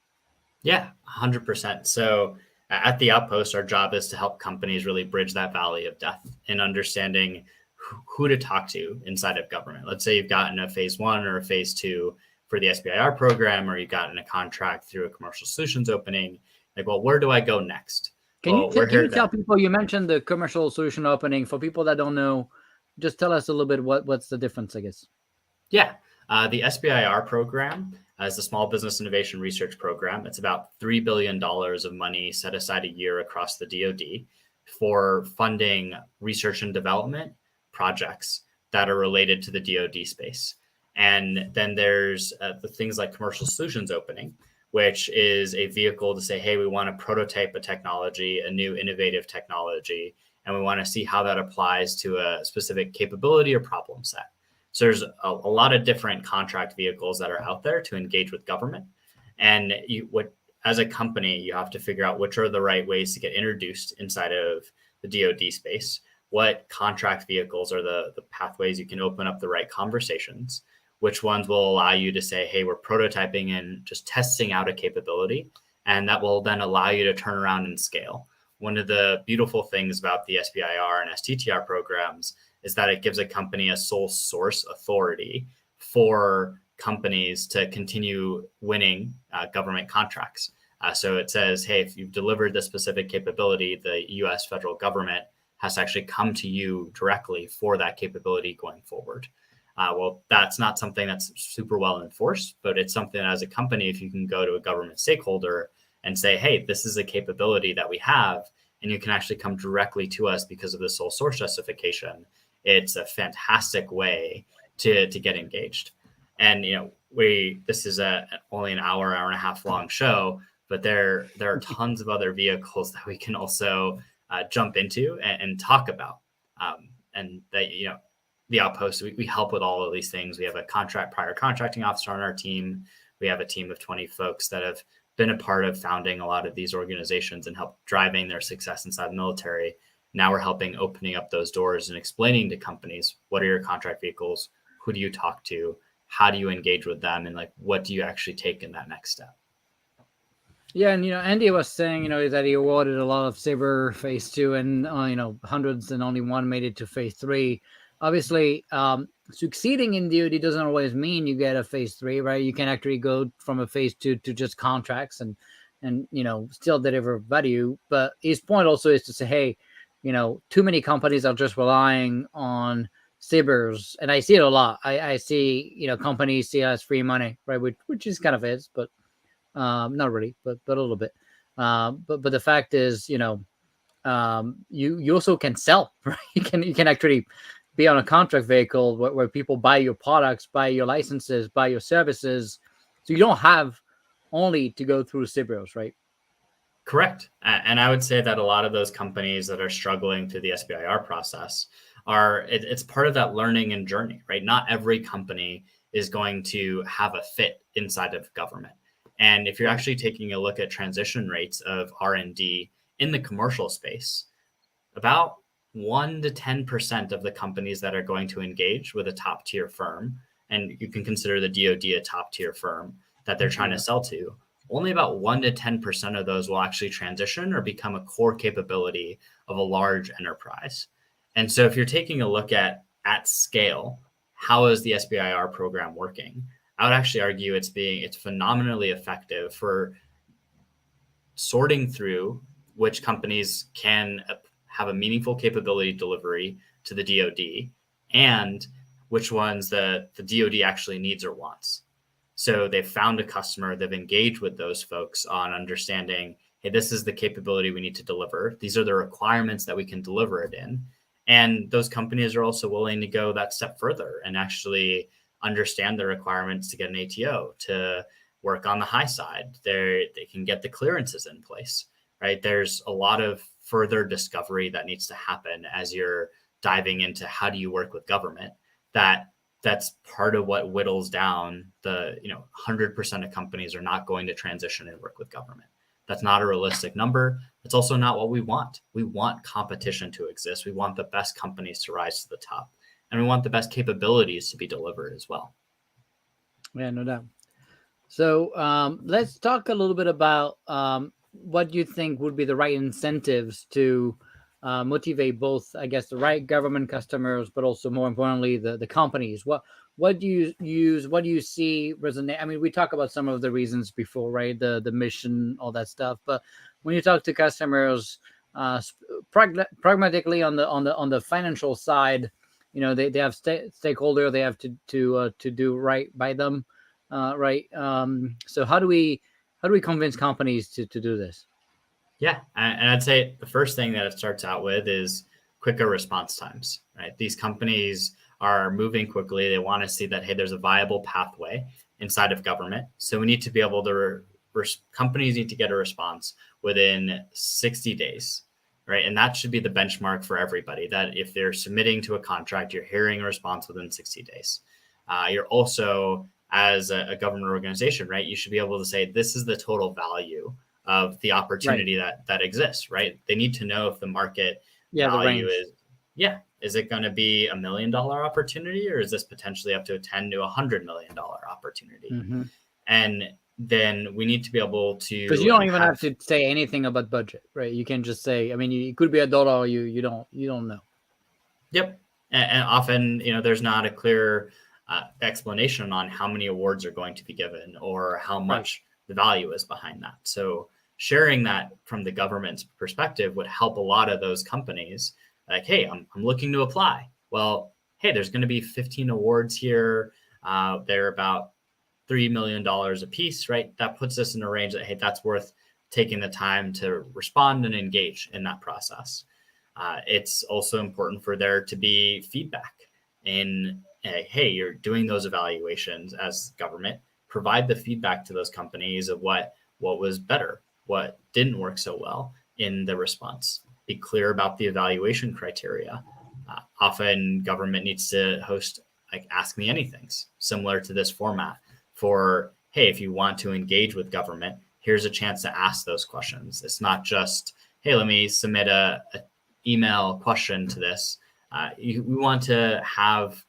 Yeah, 100%. So at the Outpost, our job is to help companies really bridge that valley of death in understanding who to talk to inside of government. Let's say you've gotten a phase 1 or a phase 2 for the SBIR program, or you've gotten a contract through a commercial solutions opening. Like, well, where do I go next? Can you tell people, you mentioned the commercial solution opening, for people that don't know, just tell us a little bit what's the difference, I guess. Yeah, the SBIR program is the Small Business Innovation Research Program. It's about $3 billion of money set aside a year across the DoD for funding research and development projects that are related to the DoD space. And then there's the things like commercial solutions opening, which is a vehicle to say, hey, we want to prototype a technology, a new innovative technology, and we want to see how that applies to a specific capability or problem set. So there's a lot of different contract vehicles that are out there to engage with government. And as a company, you have to figure out which are the right ways to get introduced inside of the DoD space. What contract vehicles are the pathways you can open up the right conversations? Which ones will allow you to say, hey, we're prototyping and just testing out a capability, and that will then allow you to turn around and scale. One of the beautiful things about the SBIR and STTR programs is that it gives a company a sole source authority for companies to continue winning government contracts. So it says, hey, if you've delivered this specific capability, the US federal government has to actually come to you directly for that capability going forward. Well, that's not something that's super well enforced, but it's something that as a company, if you can go to a government stakeholder and say, hey, this is a capability that we have, and you can actually come directly to us because of the sole source justification, it's a fantastic way to get engaged. And, this is only an hour and a half long show, but there are tons of other vehicles that we can also jump into and talk about. And that, the Outpost, we help with all of these things. We have a prior contracting officer on our team. We have a team of 20 folks that have been a part of founding a lot of these organizations and help driving their success inside the military. Now we're helping opening up those doors and explaining to companies, what are your contract vehicles? Who do you talk to? How do you engage with them? And what do you actually take in that next step? Yeah, and Andy was saying, that he awarded a lot of Sbir phase 2 and hundreds, and only one made it to phase 3. Obviously, succeeding in DoD doesn't always mean you get a phase 3, right? You can actually go from a phase 2 to just contracts and still deliver value. But his point also is to say, hey, too many companies are just relying on Sbirs, and I see it a lot. I see, companies see it as free money, right? Which is kind of is, but not really, but a little bit. But the fact is, you also can sell, right? You can actually be on a contract vehicle where people buy your products, buy your licenses, buy your services. So you don't have only to go through Sbirs, right? Correct. And I would say that a lot of those companies that are struggling through the SBIR process it's part of that learning and journey, right? Not every company is going to have a fit inside of government. And if you're actually taking a look at transition rates of R&D in the commercial space, about 1 to 10% of the companies that are going to engage with a top tier firm, and you can consider the DoD a top tier firm that they're trying to sell to, only about 1 to 10% of those will actually transition or become a core capability of a large enterprise. And so if you're taking a look at scale, how is the SBIR program working? I would actually argue it's phenomenally effective for sorting through which companies can have a meaningful capability delivery to the DoD and which ones the DoD actually needs or wants. So they've found a customer, they've engaged with those folks on understanding, hey, this is the capability we need to deliver. These are the requirements that we can deliver it in. And those companies are also willing to go that step further and actually understand the requirements to get an ATO, to work on the high side. They can get the clearances in place, right? There's a lot of further discovery that needs to happen as you're diving into how do you work with government. That's part of what whittles down the 100% of companies are not going to transition and work with government. That's not a realistic number. It's also not what we want. We want competition to exist. We want the best companies to rise to the top, and we want the best capabilities to be delivered as well. Yeah, no doubt. So let's talk a little bit about what you think would be the right incentives to motivate both, I guess, the right government customers, but also more importantly, the companies. What do you use? What do you see resonate? I mean, we talk about some of the reasons before, right? The mission, all that stuff. But when you talk to customers, pragmatically on the financial side, they have stakeholder, they have to do right by them, right? So how do we convince companies to do this? Yeah, and I'd say the first thing that it starts out with is quicker response times, right? These companies are moving quickly. They want to see that, hey, there's a viable pathway inside of government. So we need to be able to, companies need to get a response within 60 days, right? And that should be the benchmark for everybody, that if they're submitting to a contract, you're hearing a response within 60 days. You're also, as a government organization, right, you should be able to say, this is the total value of the opportunity that exists, right? They need to know if the market value is it going to be $1 million opportunity, or is this potentially up to a $10 to $100 million opportunity? Mm-hmm. And then we need to be able to, because you don't even have to say anything about budget, right? You can just say, I mean, it could be $1. You don't know. Yep. And often, there's not a clear explanation on how many awards are going to be given or how much the value is behind that. So sharing that from the government's perspective would help a lot of those companies. Like, hey, I'm looking to apply. Well, hey, there's going to be 15 awards here. They're about $3 million a piece, right? That puts us in a range that, hey, that's worth taking the time to respond and engage in that process. It's also important for there to be feedback in, hey, you're doing those evaluations as government. Provide the feedback to those companies of what was better, what didn't work so well in the response. Be clear about the evaluation criteria. Often government needs to host like Ask Me Anythings, similar to this format for, hey, if you want to engage with government, here's a chance to ask those questions. It's not just, hey, let me submit a email question to this. We want to have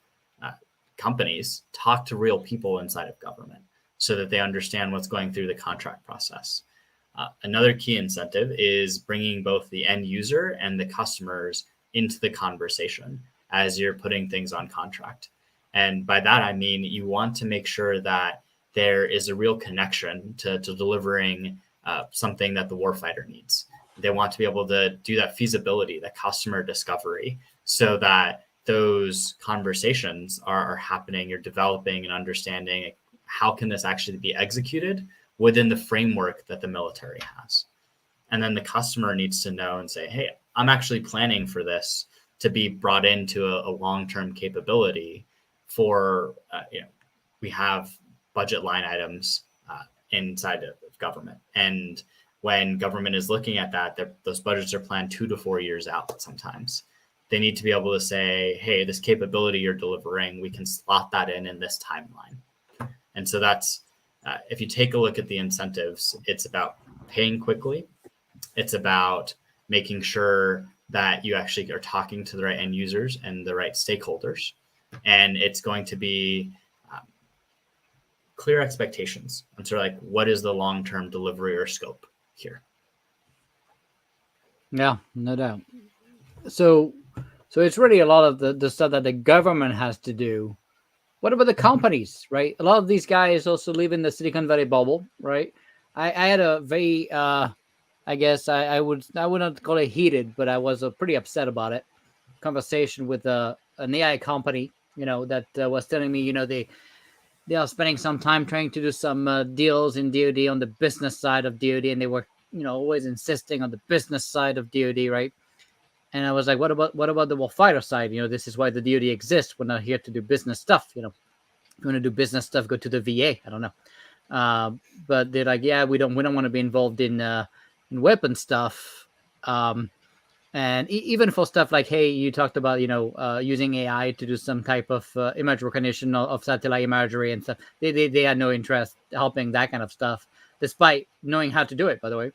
companies talk to real people inside of government so that they understand what's going through the contract process. Another key incentive is bringing both the end user and the customers into the conversation as you're putting things on contract. And by that, I mean, you want to make sure that there is a real connection to delivering something that the warfighter needs. They want to be able to do that feasibility, that customer discovery, so that those conversations are happening. You're developing and understanding how can this actually be executed within the framework that the military has. And then the customer needs to know and say, hey, I'm actually planning for this to be brought into a long-term capability for, we have budget line items inside of government. And when government is looking at that, those budgets are planned 2 to 4 years out sometimes. They need to be able to say, hey, this capability you're delivering, we can slot that in this timeline. And so that's, if you take a look at the incentives, it's about paying quickly. It's about making sure that you actually are talking to the right end users and the right stakeholders. And it's going to be clear expectations. And sort of like, what is the long-term delivery or scope here? Yeah, no doubt. So it's really a lot of the stuff that the government has to do. What about the companies, right? A lot of these guys also live in the Silicon Valley bubble, right? I had a very, I guess I would not call it heated, but I was pretty upset about it. Conversation with an AI company, that was telling me, they are spending some time trying to do some deals in DoD on the business side of DoD, and they were, always insisting on the business side of DoD, right? And I was like, what about the warfighter side? This is why the DoD exists. We're not here to do business stuff. If you want to do business stuff, go to the VA. I don't know. But they're like, yeah, we don't want to be involved in weapon stuff. And even for stuff like, hey, you talked about, using AI to do some type of image recognition of satellite imagery and stuff. They had no interest helping that kind of stuff, despite knowing how to do it, by the way.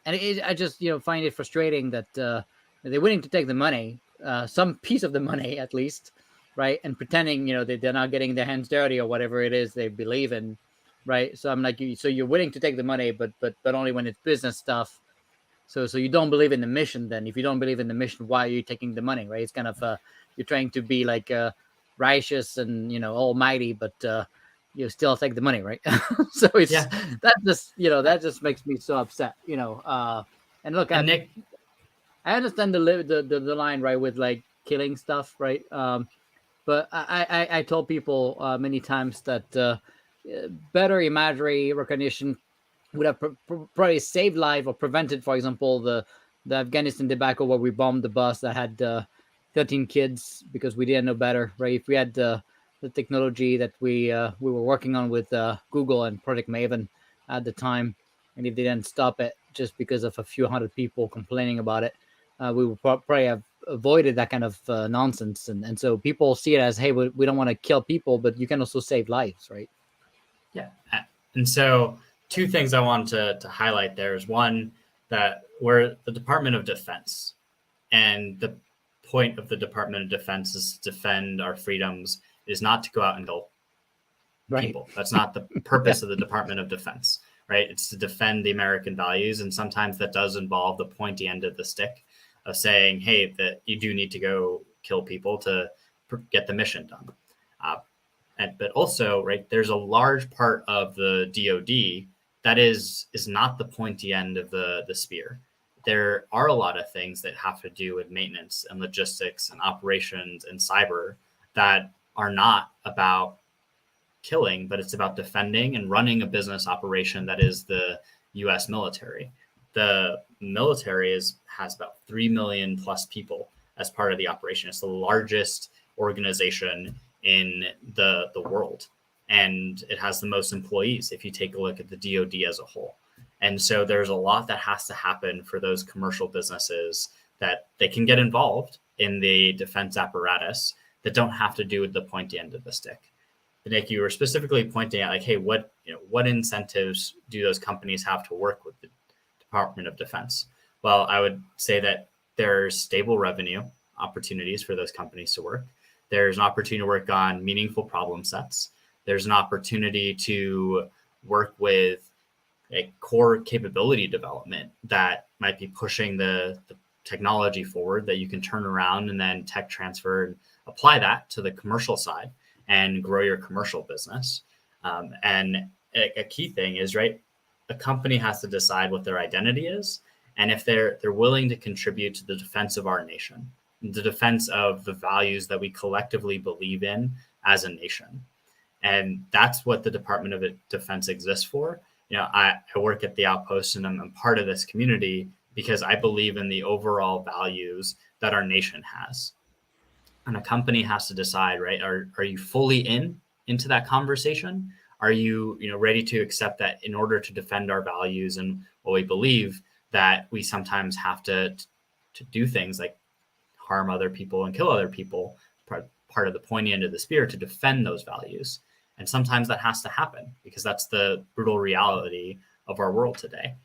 And I just, find it frustrating that they're willing to take the money, some piece of the money at least, right? And pretending, they're not getting their hands dirty or whatever it is they believe in, right? So I'm like, so you're willing to take the money, but only when it's business stuff. So you don't believe in the mission then. If you don't believe in the mission, why are you taking the money, right? It's kind of, you're trying to be like righteous and, almighty, but you still take the money, right? So it's that just makes me so upset, and look, and Nick, I understand the line, right, with like killing stuff, right? But I told people many times that better imagery recognition would have probably saved life or prevented, for example, the Afghanistan debacle where we bombed the bus that had 13 kids because we didn't know better, right? If we had the technology that we were working on with Google and Project Maven at the time, and if they didn't stop it just because of a few hundred people complaining about it, we would probably have avoided that kind of nonsense. And so people see it as, hey, we don't want to kill people, but you can also save lives, right? Yeah. And so 2 things I wanted to highlight there is one, that we're the Department of Defense, and the point of the Department of Defense is to defend our freedoms. It is not to go out and kill people. That's not the purpose of the Department of Defense, right? It's to defend the American values. And sometimes that does involve the pointy end of the stick of saying, hey, that you do need to go kill people to get the mission done. But also, right, there's a large part of the DoD that is not the pointy end of the spear. There are a lot of things that have to do with maintenance and logistics and operations and cyber that are not about killing, but it's about defending and running a business operation that is the U.S. military. The military has about 3 million plus people as part of the operation. It's the largest organization in the world, and it has the most employees if you take a look at the DoD as a whole. And so there's a lot that has to happen for those commercial businesses that they can get involved in the defense apparatus that don't have to do with the pointy end of the stick. But Nick, you were specifically pointing out, like, hey, what incentives do those companies have to work with the Department of Defense? Well, I would say that there's stable revenue opportunities for those companies to work. There's an opportunity to work on meaningful problem sets. There's an opportunity to work with a core capability development that might be pushing the technology forward that you can turn around and then tech transfer and apply that to the commercial side and grow your commercial business. And a key thing is, right, a company has to decide what their identity is, and if they're willing to contribute to the defense of our nation. the defense of the values that we collectively believe in as a nation. And that's what the Department of Defense exists for. I work at the Outpost, and I'm part of this community because I believe in the overall values that our nation has. And a company has to decide, right? Are you fully into that conversation? Are you, ready to accept that in order to defend our values and what we believe, that we sometimes have to do things like harm other people and kill other people, part of the pointy end of the spear, to defend those values. And sometimes that has to happen because that's the brutal reality of our world today.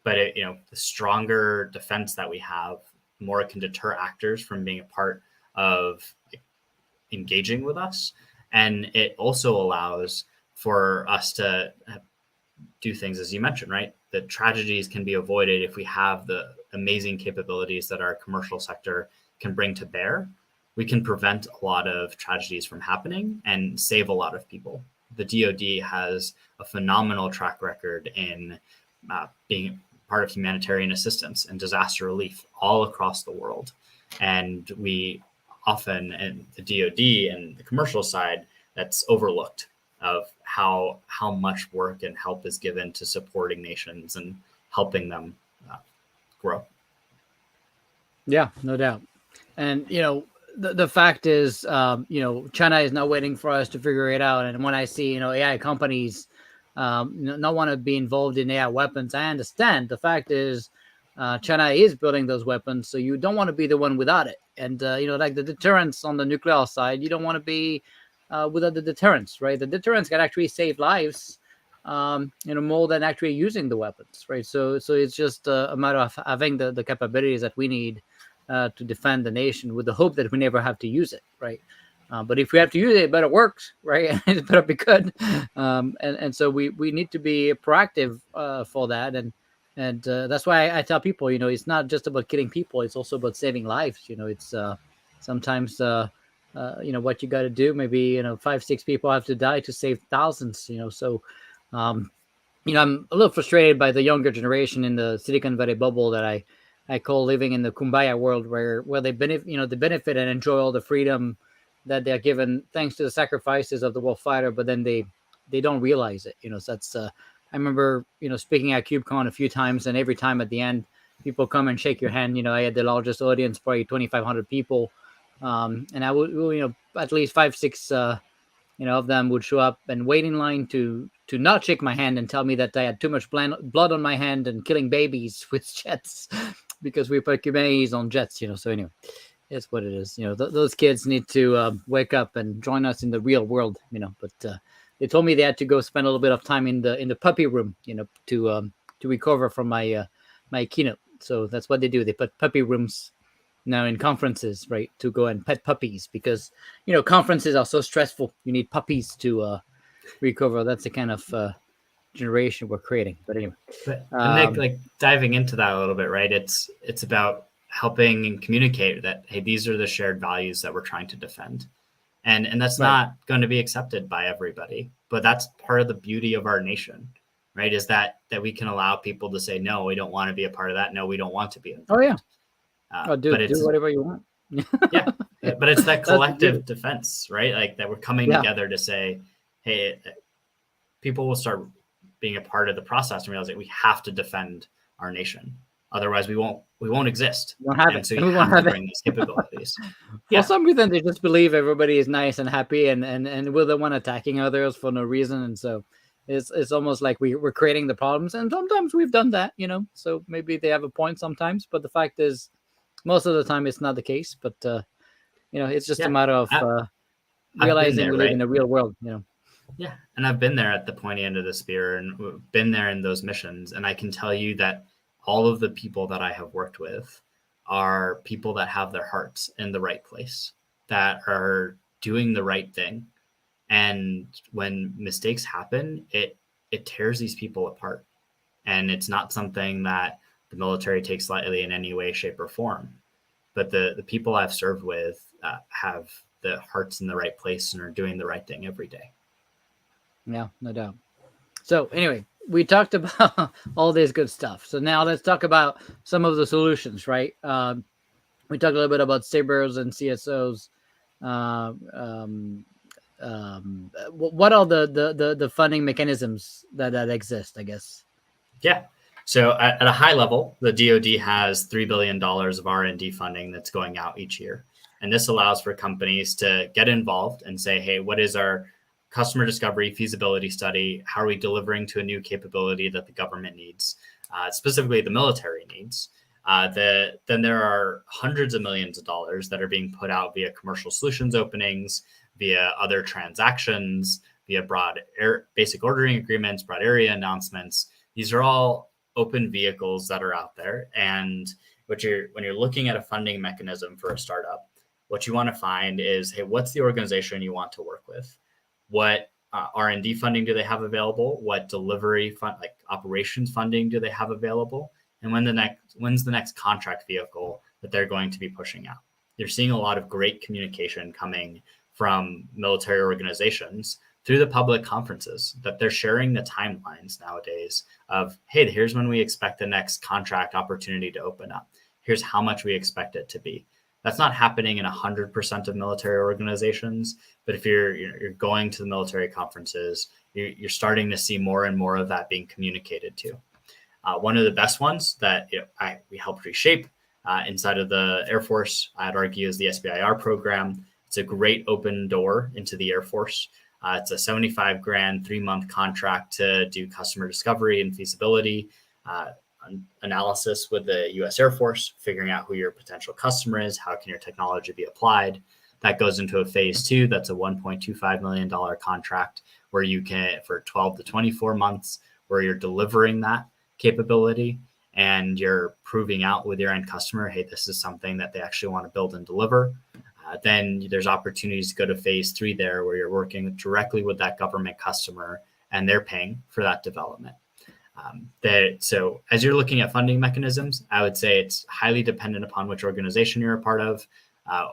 But the stronger defense that we have, the more it can deter actors from being a part of engaging with us. And it also allows for us to do things, as you mentioned, right? The tragedies can be avoided if we have the amazing capabilities that our commercial sector can bring to bear. We can prevent a lot of tragedies from happening and save a lot of people. The DoD has a phenomenal track record in being part of humanitarian assistance and disaster relief all across the world. And we often, in the DoD and the commercial side, that's overlooked of how much work and help is given to supporting nations and helping them grow. Yeah, no doubt. And, the fact is, China is not waiting for us to figure it out. And when I see, AI companies not want to be involved in AI weapons, I understand. The fact is, China is building those weapons, so you don't want to be the one without it. And, like the deterrence on the nuclear side, you don't want to be without the deterrence, right? The deterrence can actually save lives, more than actually using the weapons, right? So it's just a matter of having the capabilities that we need to defend the nation, with the hope that we never have to use it, right? But if we have to use it, it better work, right? It better be good. And so we need to be proactive for that. And that's why I tell people, it's not just about killing people. It's also about saving lives. It's sometimes, what you got to do. Maybe, 5-6 people have to die to save thousands, So, I'm a little frustrated by the younger generation in the Silicon Valley bubble that I call living in the kumbaya world, where they benefit and enjoy all the freedom that they're given thanks to the sacrifices of the war fighter, but then they don't realize it. So that's I remember speaking at KubeCon a few times, and every time at the end, people come and shake your hand. I had the largest audience, probably 2,500 people, and I would at least 5-6 of them would show up and wait in line to not shake my hand and tell me that I had too much blood on my hand and killing babies with jets because we put Kubernetes on jets, So anyway, it's what it is. Those kids need to wake up and join us in the real world, But they told me they had to go spend a little bit of time in the puppy room, to recover from my keynote. So that's what they do. They put puppy rooms now in conferences, right, to go and pet puppies because conferences are so stressful. You need puppies to recover. That's the kind of generation we're creating. But anyway, but Nick, like diving into that a little bit, right? It's about helping and communicate that, hey, these are the shared values that we're trying to defend, and that's right. Not going to be accepted by everybody, but that's part of the beauty of our nation, right? Is that we can allow people to say, no, we don't want to be a part of that. No, we don't want to be involved. Oh yeah. Do whatever you want. Yeah, but it's that collective defense, right? Like that we're coming together to say, hey, people will start being a part of the process and realize that we have to defend our nation. Otherwise, we won't exist. We won't have it. So you have to bring these capabilities. For some reason, they just believe everybody is nice and happy, and we're the one attacking others for no reason, and so it's almost like we're creating the problems. And sometimes we've done that, So maybe they have a point sometimes, but the fact is, most of the time it's not the case. But it's just a matter of realizing we live in a real world. Yeah, and I've been there at the pointy end of the spear and been there in those missions, and I can tell you that all of the people that I have worked with are people that have their hearts in the right place, that are doing the right thing. And when mistakes happen, it tears these people apart. And it's not something that the military takes lightly in any way, shape, or form. But the people I've served with have the hearts in the right place and are doing the right thing every day. Yeah, no doubt. So anyway, we talked about all this good stuff. So now let's talk about some of the solutions, right? We talked a little bit about Sbirs and CSOs. What are the funding mechanisms that exist, I guess? Yeah. So at a high level, the DoD has $3 billion of R&D funding that's going out each year. And this allows for companies to get involved and say, hey, what is our customer discovery feasibility study? How are we delivering to a new capability that the government needs, specifically the military needs? Then there are hundreds of millions of dollars that are being put out via commercial solutions openings, via other transactions, via broad basic ordering agreements, broad area announcements. These are all open vehicles that are out there. And when you're looking at a funding mechanism for a startup, what you want to find is, hey, what's the organization you want to work with? What R&D funding do they have available? What delivery fund, like operations funding, do they have available? And when's the next contract vehicle that they're going to be pushing out? You're seeing a lot of great communication coming from military organizations through the public conferences, that they're sharing the timelines nowadays of, hey, here's when we expect the next contract opportunity to open up. Here's how much we expect it to be. That's not happening in 100% of military organizations, but if you're going to the military conferences, you're starting to see more and more of that being communicated to. One of the best ones that we helped reshape inside of the Air Force, I'd argue, is the SBIR program. It's a great open door into the Air Force. It's a $75,000 3-month contract to do customer discovery and feasibility analysis with the U.S. Air Force, figuring out who your potential customer is, how can your technology be applied. That goes into a phase 2. That's a $1.25 million contract where you can, for 12 to 24 months, where you're delivering that capability and you're proving out with your end customer, hey, this is something that they actually want to build and deliver. Then there's opportunities to go to phase 3 there, where you're working directly with that government customer and they're paying for that development. So as you're looking at funding mechanisms, I would say it's highly dependent upon which organization you're a part of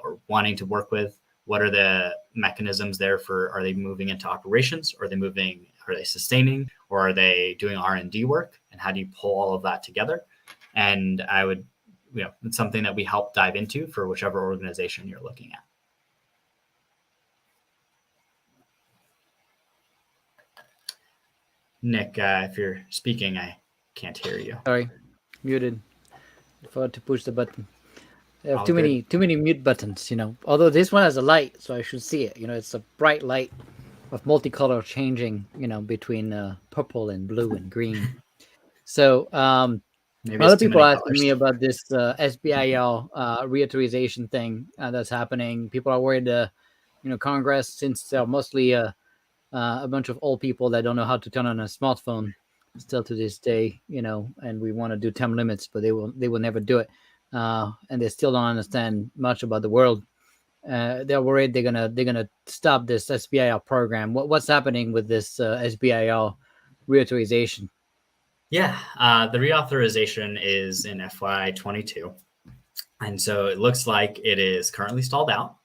or wanting to work with. What are the mechanisms there for? Are they moving into operations? Are they sustaining? Or are they doing R&D work? And how do you pull all of that together? And it's something that we help dive into for whichever organization you're looking at. Nick, if you're speaking, I can't hear you. Sorry, muted. I forgot to push the button. I have too many mute buttons, Although this one has a light, so I should see it. It's a bright light of multicolor changing, between purple and blue and green. So other people are asking me about this SBIR reauthorization thing that's happening. People are worried, Congress, since they're mostly a bunch of old people that don't know how to turn on a smartphone still to this day, and we want to do term limits, but they will never do it. And they still don't understand much about the world. They're worried they're gonna stop this SBIR program. What's happening with this SBIR reauthorization? Yeah, the reauthorization is in FY22. And so it looks like it is currently stalled out,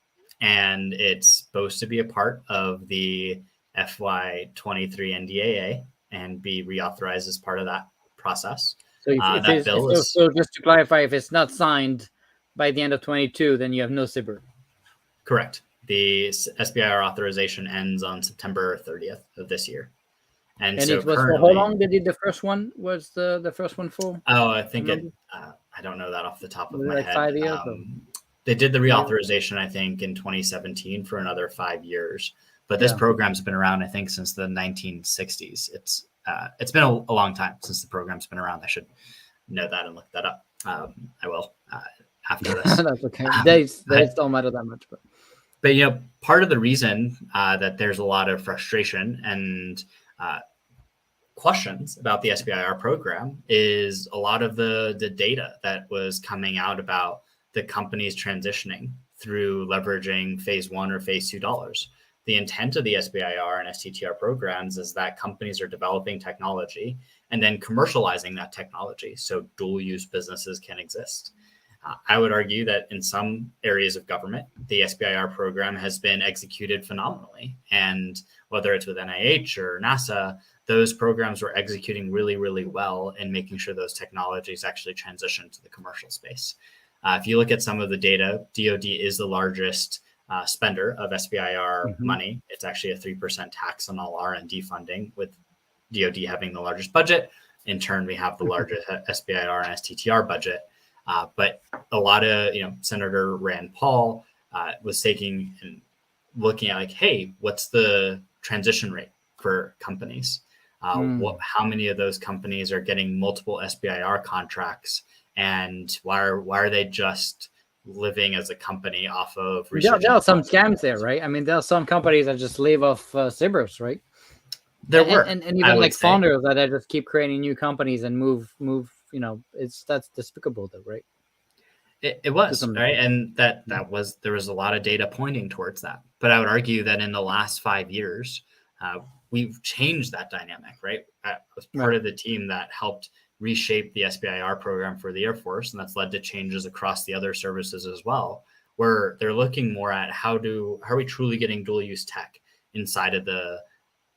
and it's supposed to be a part of the FY23 NDAA and be reauthorized as part of that process. So, so just to clarify, if it's not signed by the end of 22, then you have no Sbir. Correct. The SBIR authorization ends on September 30th of this year. And so it was for how long they did the first one? Was the first one for? Oh, I think I don't know that off the top of my head. 5 years? They did the reauthorization, I think, in 2017 for another 5 years. But this program's been around, I think, since the 1960s. It's been a long time since the program's been around. I should know that and look that up. I will after this. That's okay. Dates don't matter that much. But part of the reason that there's a lot of frustration and questions about the SBIR program is a lot of the data that was coming out about the companies transitioning through leveraging phase 1 or phase 2 dollars. The intent of the SBIR and STTR programs is that companies are developing technology and then commercializing that technology so dual use businesses can exist. I would argue that in some areas of government, the SBIR program has been executed phenomenally. And whether it's with NIH or NASA, those programs were executing really, really well in making sure those technologies actually transition to the commercial space. If you look at some of the data, DoD is the largest spender of SBIR money. It's actually a 3% tax on all R&D funding, with DoD having the largest budget. In turn, we have the largest SBIR and STTR budget. But a lot of, Senator Rand Paul was taking and looking at like, hey, what's the transition rate for companies? How many of those companies are getting multiple SBIR contracts, and why are they just living as a company off of research? There are some scams there, right? I mean, there are some companies that just live off Sbir's, right? There were, and even like founders that just keep creating new companies and move. That's despicable, though, right? It was, right, and there was a lot of data pointing towards that. But I would argue that in the last 5 years, we've changed that dynamic, right? I was part of the team that helped reshape the SBIR program for the Air Force, and that's led to changes across the other services as well, where they're looking more at how are we truly getting dual use tech inside of the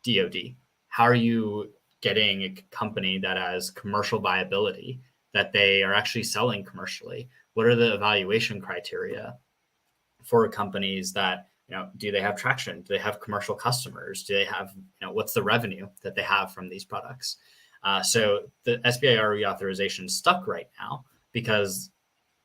DoD? How are you getting a company that has commercial viability, that they are actually selling commercially? What are the evaluation criteria for companies that, do they have traction? Do they have commercial customers? Do they have, what's the revenue that they have from these products? So the SBIR reauthorization is stuck right now because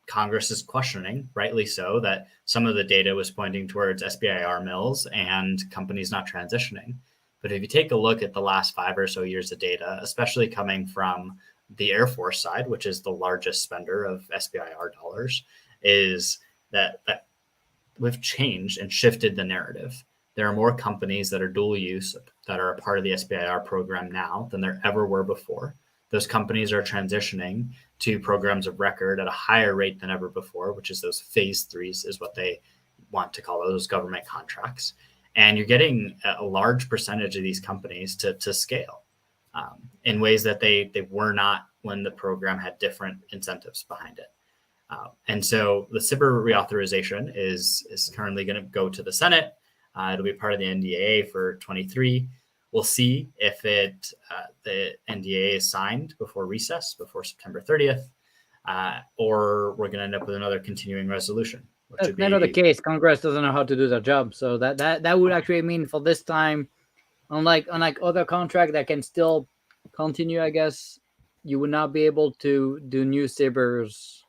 Congress is questioning, rightly so, that some of the data was pointing towards SBIR mills and companies not transitioning. But if you take a look at the last 5 or so years of data, especially coming from the Air Force side, which is the largest spender of SBIR dollars, is that we've changed and shifted the narrative. There are more companies that are dual use that are a part of the SBIR program now than there ever were before. Those companies are transitioning to programs of record at a higher rate than ever before, which is those phase 3s is what they want to call those government contracts. And you're getting a large percentage of these companies to scale in ways that they were not when the program had different incentives behind it. And so the Sbir reauthorization is currently going to go to the Senate. It'll be part of the NDAA for 23. We'll see if the NDAA is signed before recess, before September 30th, or we're going to end up with another continuing resolution. That's never the case. Congress doesn't know how to do their job. So that would actually mean for this time, unlike other contract that can still continue, I guess, you would not be able to do new Sbirs,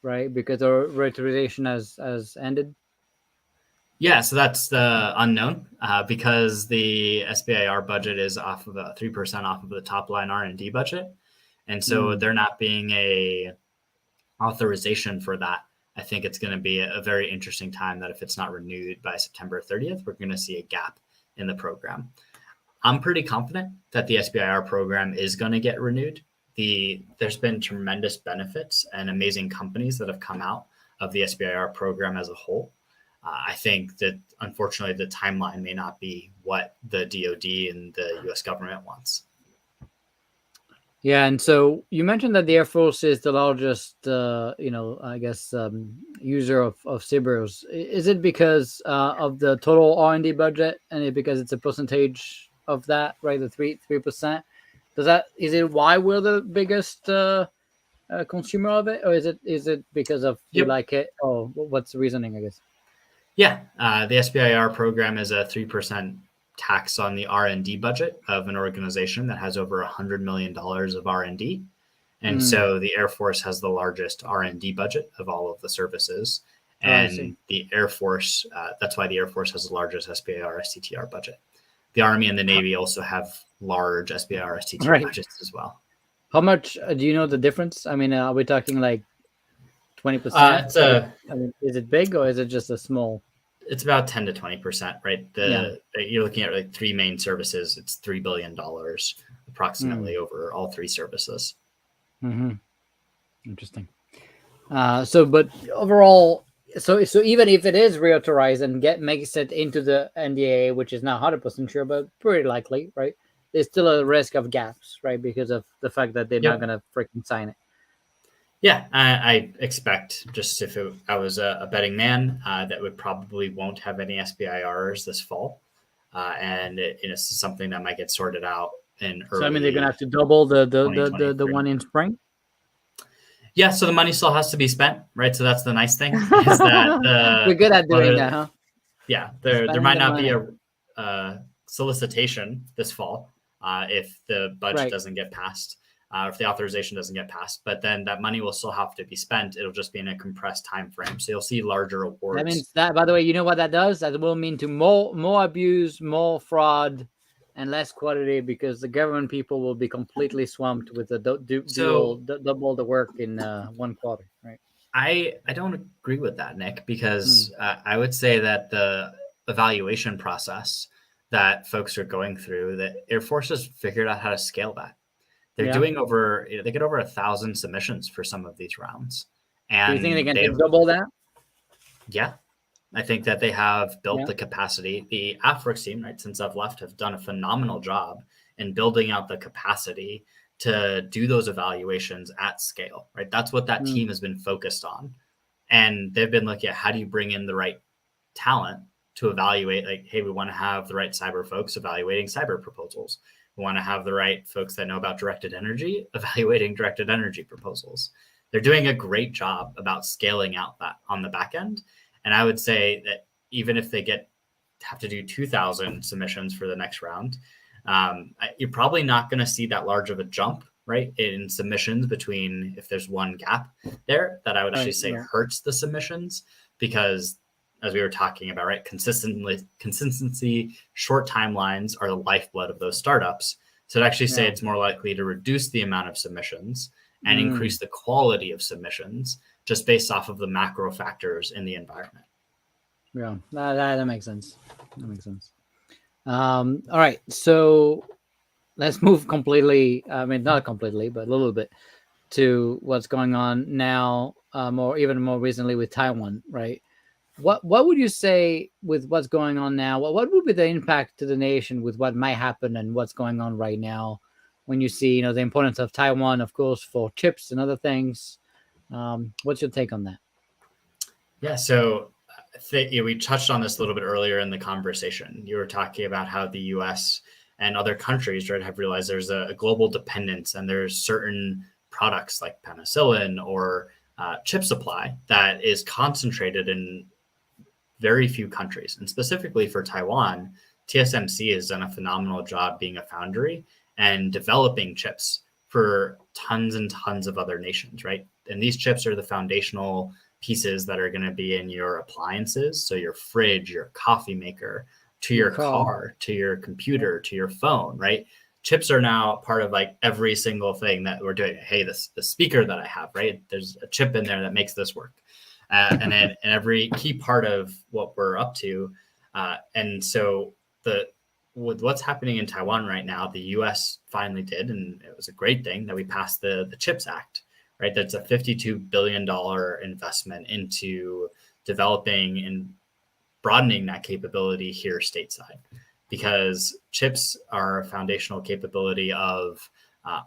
right? Because the reauthorization has ended. Yeah, so that's the unknown because the SBIR budget is off of 3% off of the top line R&D budget. And so there not being a authorization for that, I think it's going to be a very interesting time that if it's not renewed by September 30th, we're going to see a gap in the program. I'm pretty confident that the SBIR program is going to get renewed. There's been tremendous benefits and amazing companies that have come out of the SBIR program as a whole. I think that unfortunately the timeline may not be what the DoD and the U.S. government wants. Yeah, and so you mentioned that the Air Force is the largest, I guess, user of Sbir's. Is it because of the total R&D budget, and because it's a percentage of that, right? The 3%. Is it why we're the biggest consumer of it, or is it because of you like it? Oh, what's the reasoning, I guess? Yeah, the SBIR program is a 3% tax on the R&D budget of an organization that has over $100 million of R&D. And so the Air Force has the largest R&D budget of all of the services. And the Air Force, that's why the Air Force has the largest SBIR, STTR budget. The Army and the Navy also have large SBIR, STTR budgets as well. How much do you know the difference? I mean, are we talking like 20%? Is it big or is it just a small? It's about 10 to 20%, right? You're looking at like 3 main services. It's $3 billion approximately over all 3 services. Interesting. But overall, so even if it is reauthorized and makes it into the NDAA, which is not 100% sure, but pretty likely, right? There's still a risk of gaps, right? Because of the fact that they're not going to freaking sign it. Yeah, I expect, just if I was a betting man, that we probably won't have any SBIRs this fall. And it's something that might get sorted out in early. So, I mean, they're going to have to double the one in spring? Yeah, so the money still has to be spent, right? So that's the nice thing is that We're good at doing that, huh? Yeah, there Spending might the not be money. a solicitation this fall if the budget Right. doesn't get passed, if the authorization doesn't get passed. But then that money will still have to be spent. It'll just be in a compressed time frame. So you'll see larger That awards. means that, by the way, you know what that does? That will mean to more abuse, more fraud, and less quality because the government people will be completely swamped with the double the work in 1 quarter, right? I don't agree with that, Nick, because I would say that the evaluation process that folks are going through, the Air Force has figured out how to scale that. They're Yeah. doing they get over 1,000 submissions for some of these rounds. Do you think they And can double that? yeah, I think that they have built Yeah. the capacity. The AFWERX team, right, since I've left, have done a phenomenal job in building out the capacity to do those evaluations at scale, right? That's what that team has been focused on. And they've been looking at how do you bring in the right talent to evaluate, like, hey, we want to have the right cyber folks evaluating cyber proposals. We want to have the right folks that know about directed energy evaluating directed energy proposals. They're doing a great job about scaling out that on the back end. And I would say that even if they have to do 2,000 submissions for the next round, you're probably not going to see that large of a jump, right, in submissions between if there's one gap there that I would actually say hurts the submissions because, as we were talking about, right, consistency, short timelines are the lifeblood of those startups. So I'd actually say it's more likely to reduce the amount of submissions and increase the quality of submissions just based off of the macro factors in the environment. Yeah, that makes sense. That makes sense. All right, so let's move completely. I mean, not completely, but a little bit to what's going on now, even more recently with Taiwan, right? What would you say with what's going on now? What would be the impact to the nation with what might happen and what's going on right now? When you see, the importance of Taiwan, of course, for chips and other things. What's your take on that? Yeah, so we touched on this a little bit earlier in the conversation. You were talking about how the U.S. and other countries, right, have realized there's a global dependence and there's certain products like penicillin or chip supply that is concentrated in very few countries. And specifically for Taiwan, TSMC has done a phenomenal job being a foundry and developing chips for tons and tons of other nations, right? And these chips are the foundational pieces that are going to be in your appliances. So your fridge, your coffee maker, to your car, to your computer, to your phone, right? Chips are now part of like every single thing that we're doing. Hey, the speaker that I have, right? There's a chip in there that makes this work. And then in every key part of what we're up to. And so with what's happening in Taiwan right now, the U.S. finally did, and it was a great thing that we passed the CHIPS Act, right? That's a $52 billion investment into developing and broadening that capability here stateside, because chips are a foundational capability of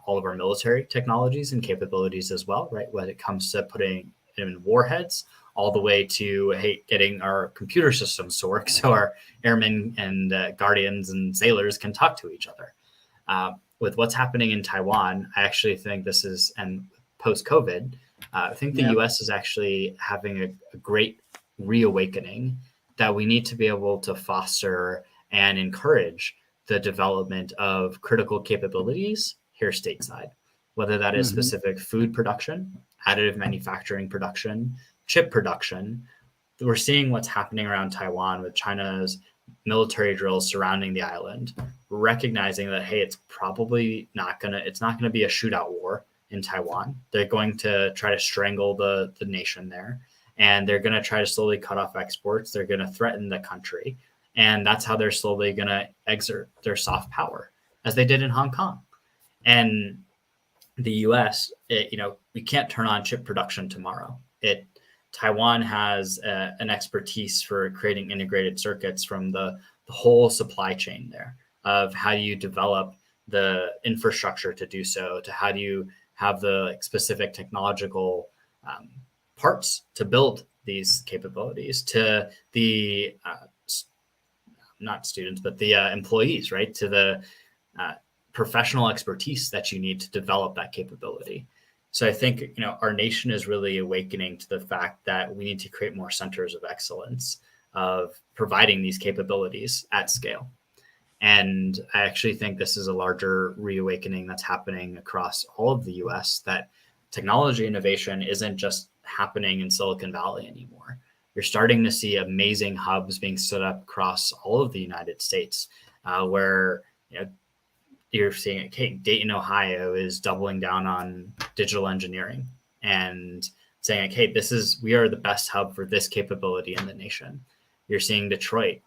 all of our military technologies and capabilities as well, right? When it comes to putting in warheads, all the way to getting our computer systems to work so our airmen and guardians and sailors can talk to each other. With what's happening in Taiwan, I actually think this is, and post-COVID, I think the U.S. is actually having a great reawakening that we need to be able to foster and encourage the development of critical capabilities here stateside, whether that is specific food production, additive manufacturing production, chip production. We're seeing what's happening around Taiwan with China's military drills surrounding the island, recognizing that, hey, it's probably not going to be a shootout war in Taiwan. They're going to try to strangle the nation there, and they're going to try to slowly cut off exports. They're going to threaten the country. And that's how they're slowly going to exert their soft power, as they did in Hong Kong. And the U.S., we can't turn on chip production tomorrow. Taiwan has an expertise for creating integrated circuits from the whole supply chain there, of how do you develop the infrastructure to do so, to how do you have the specific technological parts to build these capabilities, to the not students, but the employees, right? To the professional expertise that you need to develop that capability. So I think, our nation is really awakening to the fact that we need to create more centers of excellence of providing these capabilities at scale. And I actually think this is a larger reawakening that's happening across all of the US, that technology innovation isn't just happening in Silicon Valley anymore. You're starting to see amazing hubs being stood up across all of the United States, where you're seeing, okay, Dayton, Ohio is doubling down on digital engineering and saying, okay, we are the best hub for this capability in the nation. You're seeing Detroit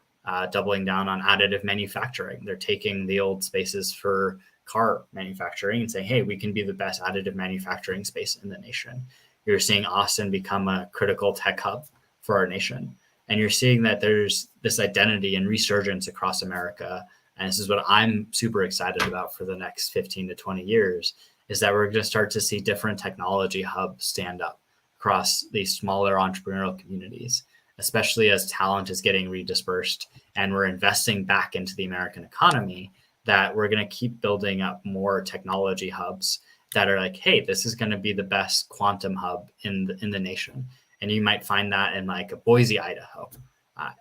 doubling down on additive manufacturing. They're taking the old spaces for car manufacturing and saying, hey, we can be the best additive manufacturing space in the nation. You're seeing Austin become a critical tech hub for our nation. And you're seeing that there's this identity and resurgence across America. And this is what I'm super excited about for the next 15 to 20 years, is that we're going to start to see different technology hubs stand up across these smaller entrepreneurial communities, especially as talent is getting redispersed and we're investing back into the American economy, that we're going to keep building up more technology hubs that are like, hey, this is going to be the best quantum hub in the nation. And you might find that in like Boise, Idaho.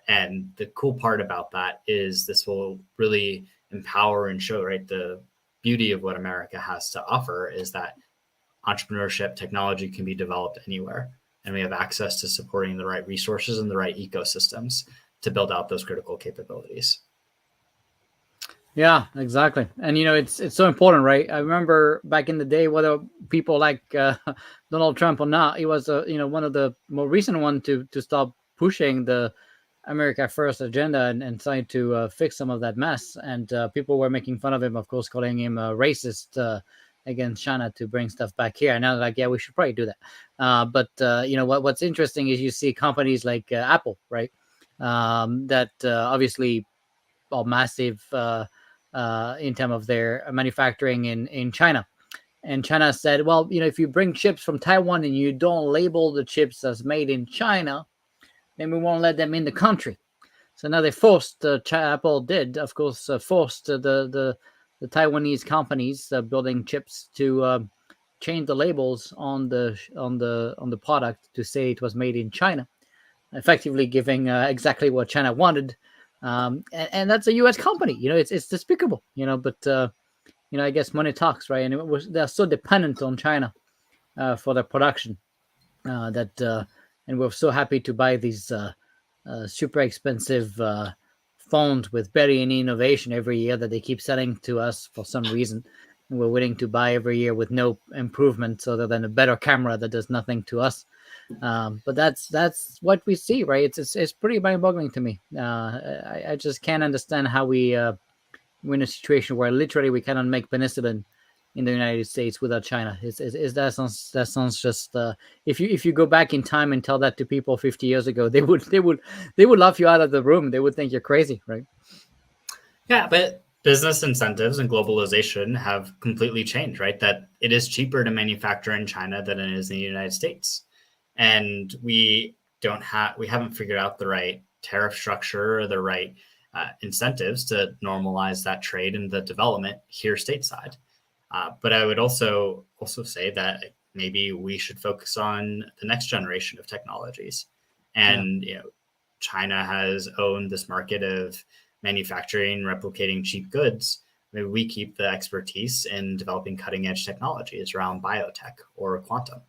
And the cool part about that is this will really empower and show, right, the beauty of what America has to offer is that entrepreneurship technology can be developed anywhere. And we have access to supporting the right resources and the right ecosystems to build out those critical capabilities. Yeah, exactly. And, it's so important, right? I remember back in the day, whether people like Donald Trump or not, he was, one of the more recent one to stop pushing the America First agenda and trying to fix some of that mess. And people were making fun of him, of course, calling him a racist against China to bring stuff back here. And now they're like, yeah, we should probably do that. But what's interesting is you see companies like Apple, right? That obviously are massive in terms of their manufacturing in China. And China said, well, if you bring chips from Taiwan and you don't label the chips as made in China, then we won't let them in the country. So now they forced, Apple did, of course, forced the Taiwanese companies building chips to change the labels on the product to say it was made in China, effectively giving exactly what China wanted. And that's a U.S. company. It's despicable. But I guess money talks, right? And they're so dependent on China for their production and we're so happy to buy these super expensive phones with barely any innovation every year that they keep selling to us for some reason. And we're willing to buy every year with no improvements other than a better camera that does nothing to us. But that's what we see, right? It's pretty mind-boggling to me. I just can't understand how we're in a situation where literally we cannot make penicillin in the United States without China. That sounds just if you go back in time and tell that to people 50 years ago, they would laugh you out of the room. They would think you're crazy, right? Yeah, but business incentives and globalization have completely changed, right? That it is cheaper to manufacture in China than it is in the United States. And we haven't figured out the right tariff structure or the right incentives to normalize that trade and the development here stateside. But I would also say that maybe we should focus on the next generation of technologies. And China has owned this market of manufacturing, replicating cheap goods. Maybe we keep the expertise in developing cutting edge technologies around biotech or quantum.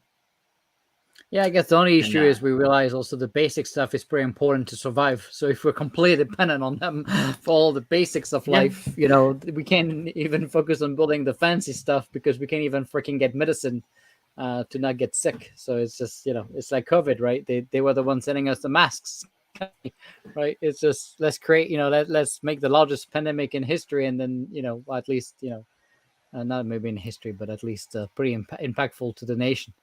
Yeah, I guess the only issue is we realize also the basic stuff is pretty important to survive. So if we're completely dependent on them for all the basics of life, we can't even focus on building the fancy stuff because we can't even freaking get medicine to not get sick. So it's just, it's like COVID, right? They were the ones sending us the masks, right? It's just, let's create, let's make the largest pandemic in history. And then, at least, not maybe in history, but at least pretty impactful to the nation.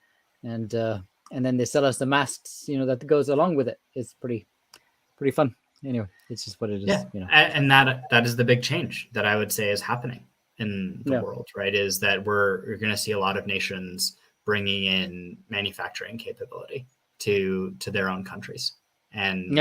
And then they sell us the masks, that goes along with it. It's pretty fun. Anyway, it's just what it is. Yeah. And that is the big change that I would say is happening in the world, right? Is that we're going to see a lot of nations bringing in manufacturing capability to their own countries and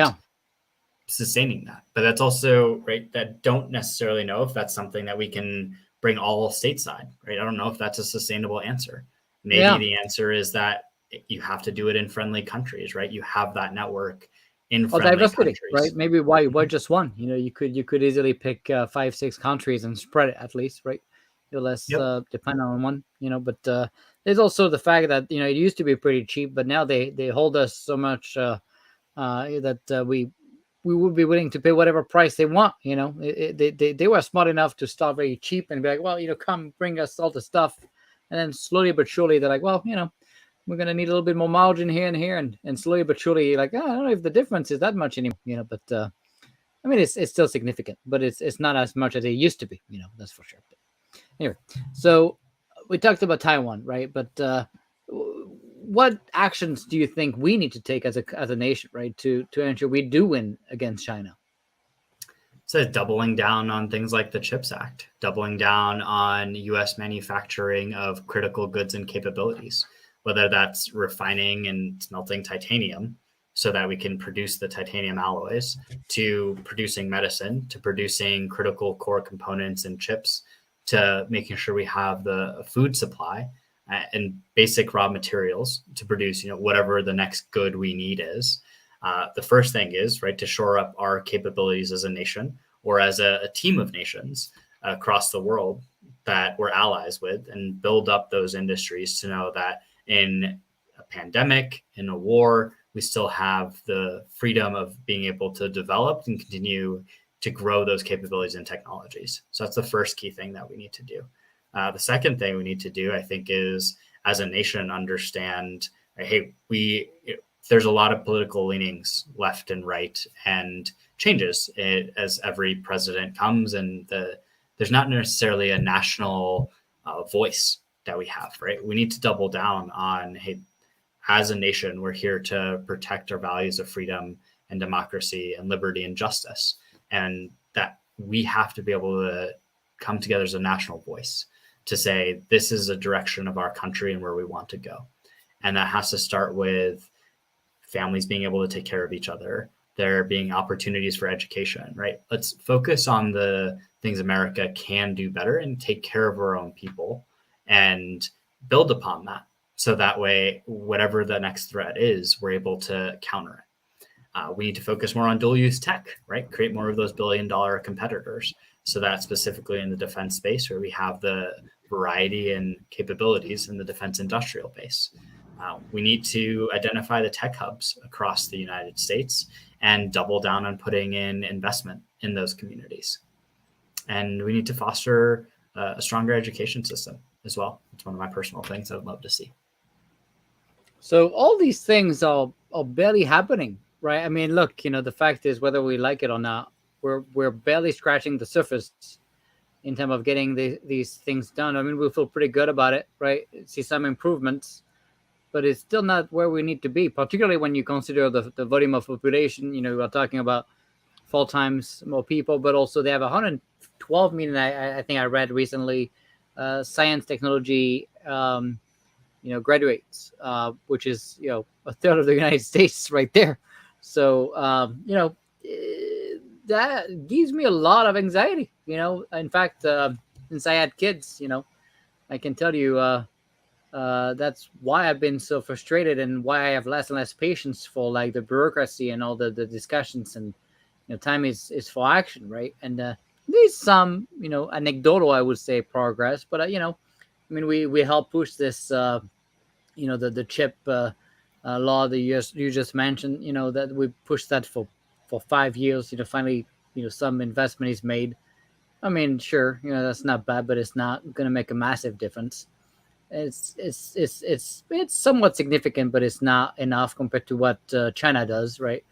sustaining that. But that's also, right, that don't necessarily know if that's something that we can bring all stateside, right? I don't know if that's a sustainable answer. Maybe the answer is that you have to do it in friendly countries, right? You have that network in friendly diversity, countries. right? Maybe why just one? You could easily pick 5-6 countries and spread it at least, right? You're less dependent on one, But there's also the fact that it used to be pretty cheap, but now they hold us so much that we would be willing to pay whatever price they want. They were smart enough to start very cheap and be like, well, come bring us all the stuff, and then slowly but surely they're like, well, we're going to need a little bit more margin here and here. And slowly but surely, like, I don't know if the difference is that much anymore, but I mean, it's still significant, but it's not as much as it used to be, that's for sure. But anyway, so we talked about Taiwan, right? But what actions do you think we need to take as a nation, right, to ensure we do win against China? So doubling down on things like the CHIPS Act, doubling down on U.S. manufacturing of critical goods and capabilities, whether that's refining and smelting titanium so that we can produce the titanium alloys, to producing medicine, to producing critical core components and chips, to making sure we have the food supply and basic raw materials to produce, whatever the next good we need is. The first thing is, right, to shore up our capabilities as a nation or as a team of nations across the world that we're allies with, and build up those industries to know that in a pandemic, in a war, we still have the freedom of being able to develop and continue to grow those capabilities and technologies. So that's the first key thing that we need to do. The second thing we need to do, I think, is as a nation understand, hey, there's a lot of political leanings left and right and changes as every president comes, and there's not necessarily a national voice that we have, right? We need to double down on, hey, as a nation, we're here to protect our values of freedom and democracy and liberty and justice. And that we have to be able to come together as a national voice to say, this is a direction of our country and where we want to go. And that has to start with families being able to take care of each other, there being opportunities for education, right? Let's focus on the things America can do better and take care of our own people and build upon that. So that way, whatever the next threat is, we're able to counter it. We need to focus more on dual use tech, right? Create more of those billion-dollar competitors. So that specifically in the defense space, where we have the variety and capabilities in the defense industrial base. We need to identify the tech hubs across the United States and double down on putting in investment in those communities. And we need to foster a stronger education system as well. It's one of my personal things I would love to see. So all these things are barely happening, right? I mean, look, the fact is, whether we like it or not, we're barely scratching the surface in terms of getting these things done. I mean, we feel pretty good about it, right? See some improvements, but it's still not where we need to be, particularly when you consider the volume of population. We're talking about 4 times more people, but also they have 112 million, I think I read recently, science technology graduates, which is, a third of the United States right there. So, that gives me a lot of anxiety, In fact, since I had kids, I can tell you that's why I've been so frustrated and why I have less and less patience for like the bureaucracy and all the discussions, and time is for action, right? And there's some anecdotal, I would say, progress, but we help push this the chip law that you just mentioned, that we pushed that for 5 years. Finally, some investment is made. I mean, sure, that's not bad, but it's not going to make a massive difference. It's somewhat significant, but it's not enough compared to what China does, right?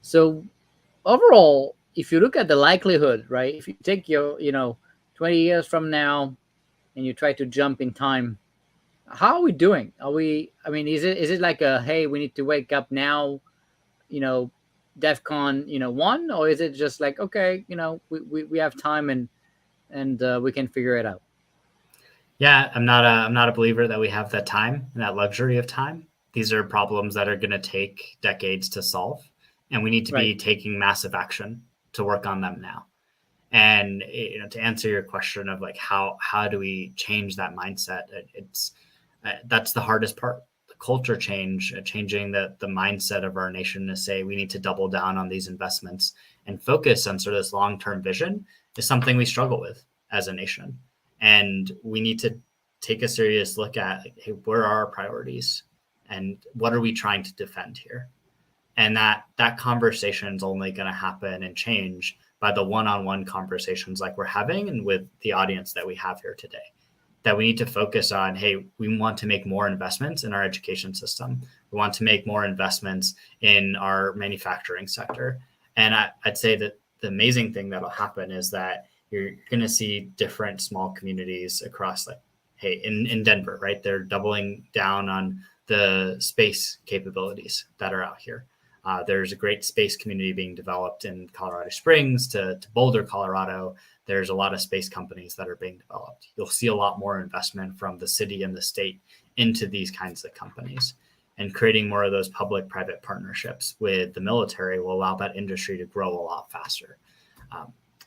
So overall, if you look at the likelihood, right, if you take your 20 years from now and you try to jump in time, how are we doing? Is it like hey, we need to wake up now, DEFCON 1, or is it just like, okay, we have time and we can figure it out? Yeah, I'm not a believer that we have that time and that luxury of time. These are problems that are going to take decades to solve, and we need to be taking massive action to work on them now. And to answer your question of like how do we change that mindset, it's That's the hardest part. The culture change, changing the mindset of our nation to say we need to double down on these investments and focus on sort of this long-term vision is something we struggle with as a nation. And we need to take a serious look at, hey, where are our priorities and what are we trying to defend here? And that conversation is only going to happen and change by the one-on-one conversations like we're having and with the audience that we have here today. That we need to focus on, hey, we want to make more investments in our education system. We want to make more investments in our manufacturing sector. And I'd say that the amazing thing that'll happen is that you're going to see different small communities across, like, hey, in Denver, right? They're doubling down on the space capabilities that are out here. There's a great space community being developed in Colorado Springs to Boulder, Colorado. There's a lot of space companies that are being developed. You'll see a lot more investment from the city and the state into these kinds of companies. And creating more of those public-private partnerships with the military will allow that industry to grow a lot faster.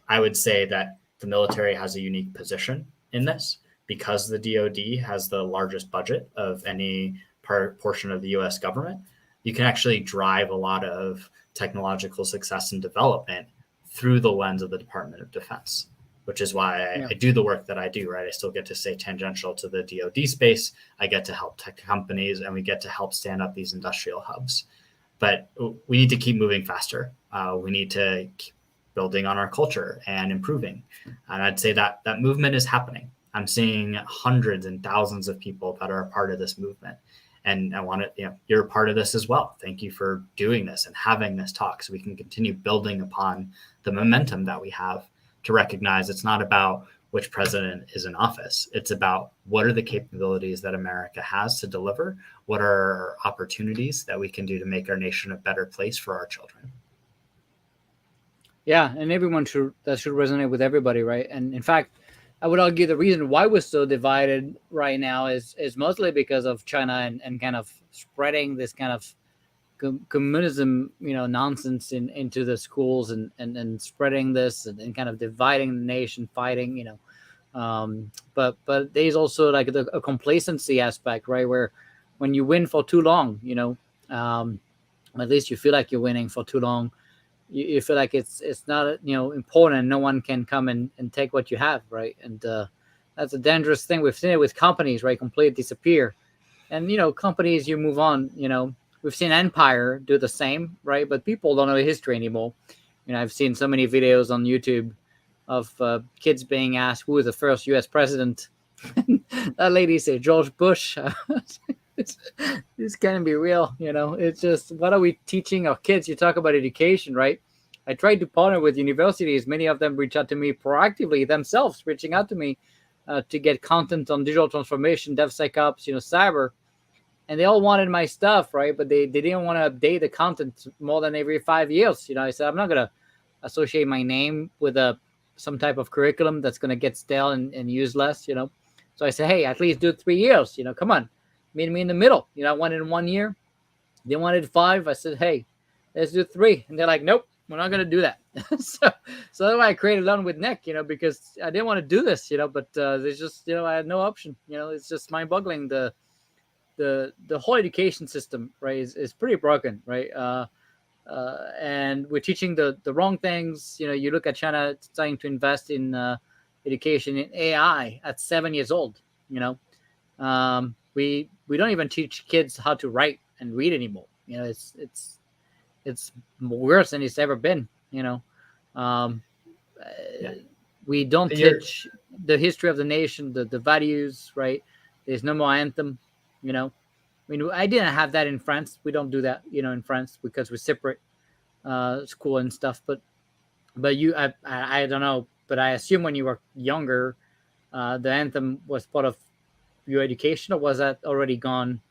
I would say that the military has a unique position in this because the DoD has the largest budget of any portion of the U.S. government. You can actually drive a lot of technological success and development through the lens of the Department of Defense, which is why I do the work that I do, right? I still get to stay tangential to the DoD space. I get to help tech companies and we get to help stand up these industrial hubs. But we need to keep moving faster. We need to keep building on our culture and improving. And I'd say that movement is happening. I'm seeing hundreds and thousands of people that are a part of this movement. And I want to, you're a part of this as well. Thank you for doing this and having this talk so we can continue building upon the momentum that we have to recognize it's not about which president is in office. It's about what are the capabilities that America has to deliver? What are opportunities that we can do to make our nation a better place for our children? Yeah, and that should resonate with everybody, right? And in fact, I would argue the reason why we're so divided right now is mostly because of China and kind of spreading this kind of communism, nonsense into the schools and spreading this and kind of dividing the nation, fighting, but there's also like a complacency aspect, right? Where when you win for too long, at least you feel like you're winning for too long. You feel like it's not important. No one can come and take what you have, right? And that's a dangerous thing. We've seen it with companies, right? Completely disappear, and companies, you move on. We've seen Empire do the same, right? But people don't know the history anymore. I've seen so many videos on YouTube of kids being asked who was the first U.S. president. That lady said George Bush. This can't be real, It's just, what are we teaching our kids? You talk about education, right? I tried to partner with universities. Many of them reach out to me proactively themselves, reaching out to me to get content on digital transformation, DevSecOps, cyber, and they all wanted my stuff, right? But they didn't want to update the content more than every 5 years. I said, I'm not going to associate my name with some type of curriculum that's going to get stale and useless, So I said, hey, at least do 3 years, come on. Meet me in the middle. I wanted 1 year. They wanted 5. I said, hey, let's do 3. And they're like, nope, we're not going to do that. so that's why I created Learn with Nick, because I didn't want to do this, but there's just, I had no option. It's just mind-boggling. The whole education system, right, is pretty broken, right? And we're teaching the wrong things. You look at China starting to invest in education in AI at 7 years old, we don't even teach kids how to write and read anymore. It's worse than it's ever been. We don't teach the history of the nation, the values, right? There's no more anthem. I didn't have that in France. We don't do that, in France because we're separate school and stuff. But I don't know. But I assume when you were younger, the anthem was part of your education, or was that already gone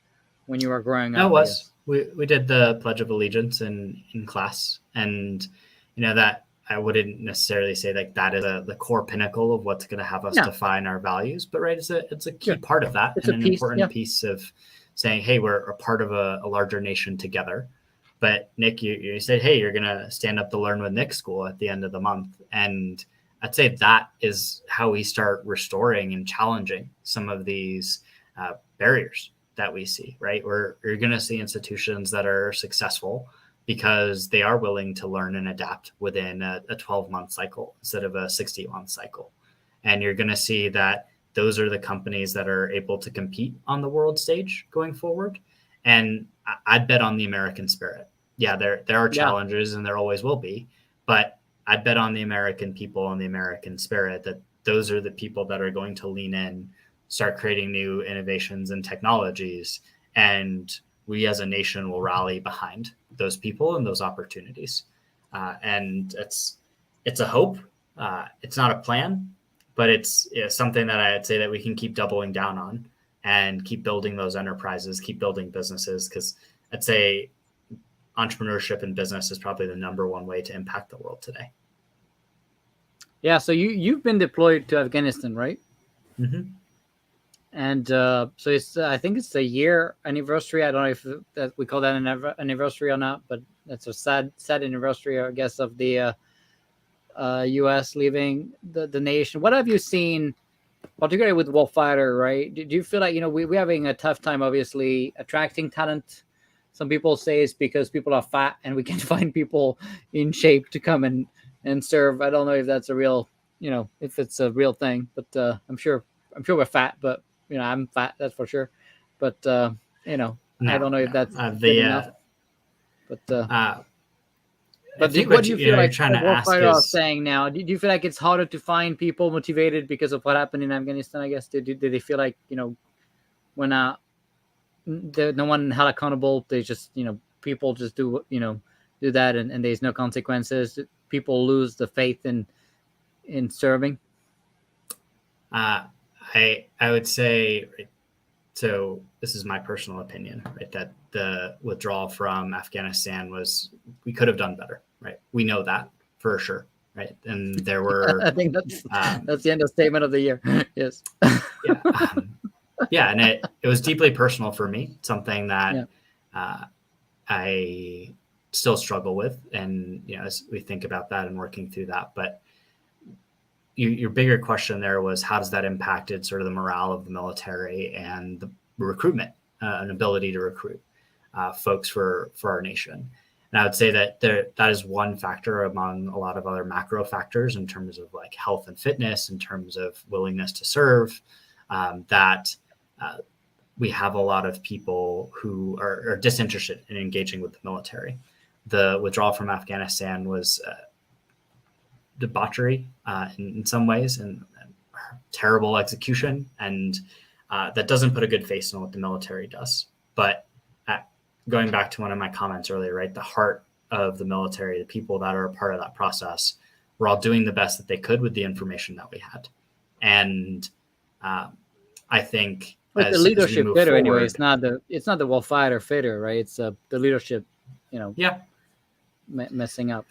when you were growing up? That was. We did the Pledge of Allegiance in class, and that I wouldn't necessarily say that is the core pinnacle of what's going to have us define our values, but right, it's a key part of that, and an important piece of saying, hey, we're a part of a larger nation together. But Nick, you said, hey, you're going to stand up the Learn with Nick school at the end of the month, and I'd say that is how we start restoring and challenging some of these barriers that we see, right? You're going to see institutions that are successful because they are willing to learn and adapt within a 12-month cycle instead of a 60-month cycle. And you're going to see that those are the companies that are able to compete on the world stage going forward. And I'd bet on the American spirit. Yeah, there are challenges and there always will be, but I'd bet on the American people and the American spirit that those are the people that are going to lean in, start creating new innovations and technologies, and we as a nation will rally behind those people and those opportunities. And it's a hope. It's not a plan, but it's something that I'd say that we can keep doubling down on and keep building those enterprises, keep building businesses, because I'd say entrepreneurship and business is probably the number one way to impact the world today. Yeah. So you've been deployed to Afghanistan, right? Mm-hmm. And so it's I think it's the year anniversary. I don't know if that we call that an anniversary or not, but that's a sad anniversary, I guess, of the U.S. leaving the nation. What have you seen, particularly with Warfighter, right? Do you feel like, we're having a tough time, obviously, attracting talent? Some people say it's because people are fat and we can't find people in shape to come and serve. I don't know if that's a real, if it's a real thing, but I'm sure we're fat, but I'm fat, that's for sure. But no, I don't know if that's enough. But what do you feel like the warfighter are saying now? Do you feel like it's harder to find people motivated because of what happened in Afghanistan? I guess did they feel like when no one held accountable, they just people just do that and there's no consequences. People lose the faith in serving. I would say, so this is my personal opinion, right? That the withdrawal from Afghanistan we could have done better, right? We know that for sure, right? And there were, I think that's the end of statement of the year. Yes. And it was deeply personal for me, something that I still struggle with. And, as we think about that and working through that, but your bigger question there was how does that impacted sort of the morale of the military and the recruitment, an ability to recruit folks for our nation. And I would say that that is one factor among a lot of other macro factors in terms of like health and fitness, in terms of willingness to serve, that we have a lot of people who are disinterested in engaging with the military. The withdrawal from Afghanistan was debauchery in some ways and terrible execution. And that doesn't put a good face on what the military does. But going back to one of my comments earlier, right, the heart of the military, the people that are a part of that process, were all doing the best that they could with the information that we had. And I think the leadership failure anyway, it's not the warfighter failure, right? It's the leadership, messing up.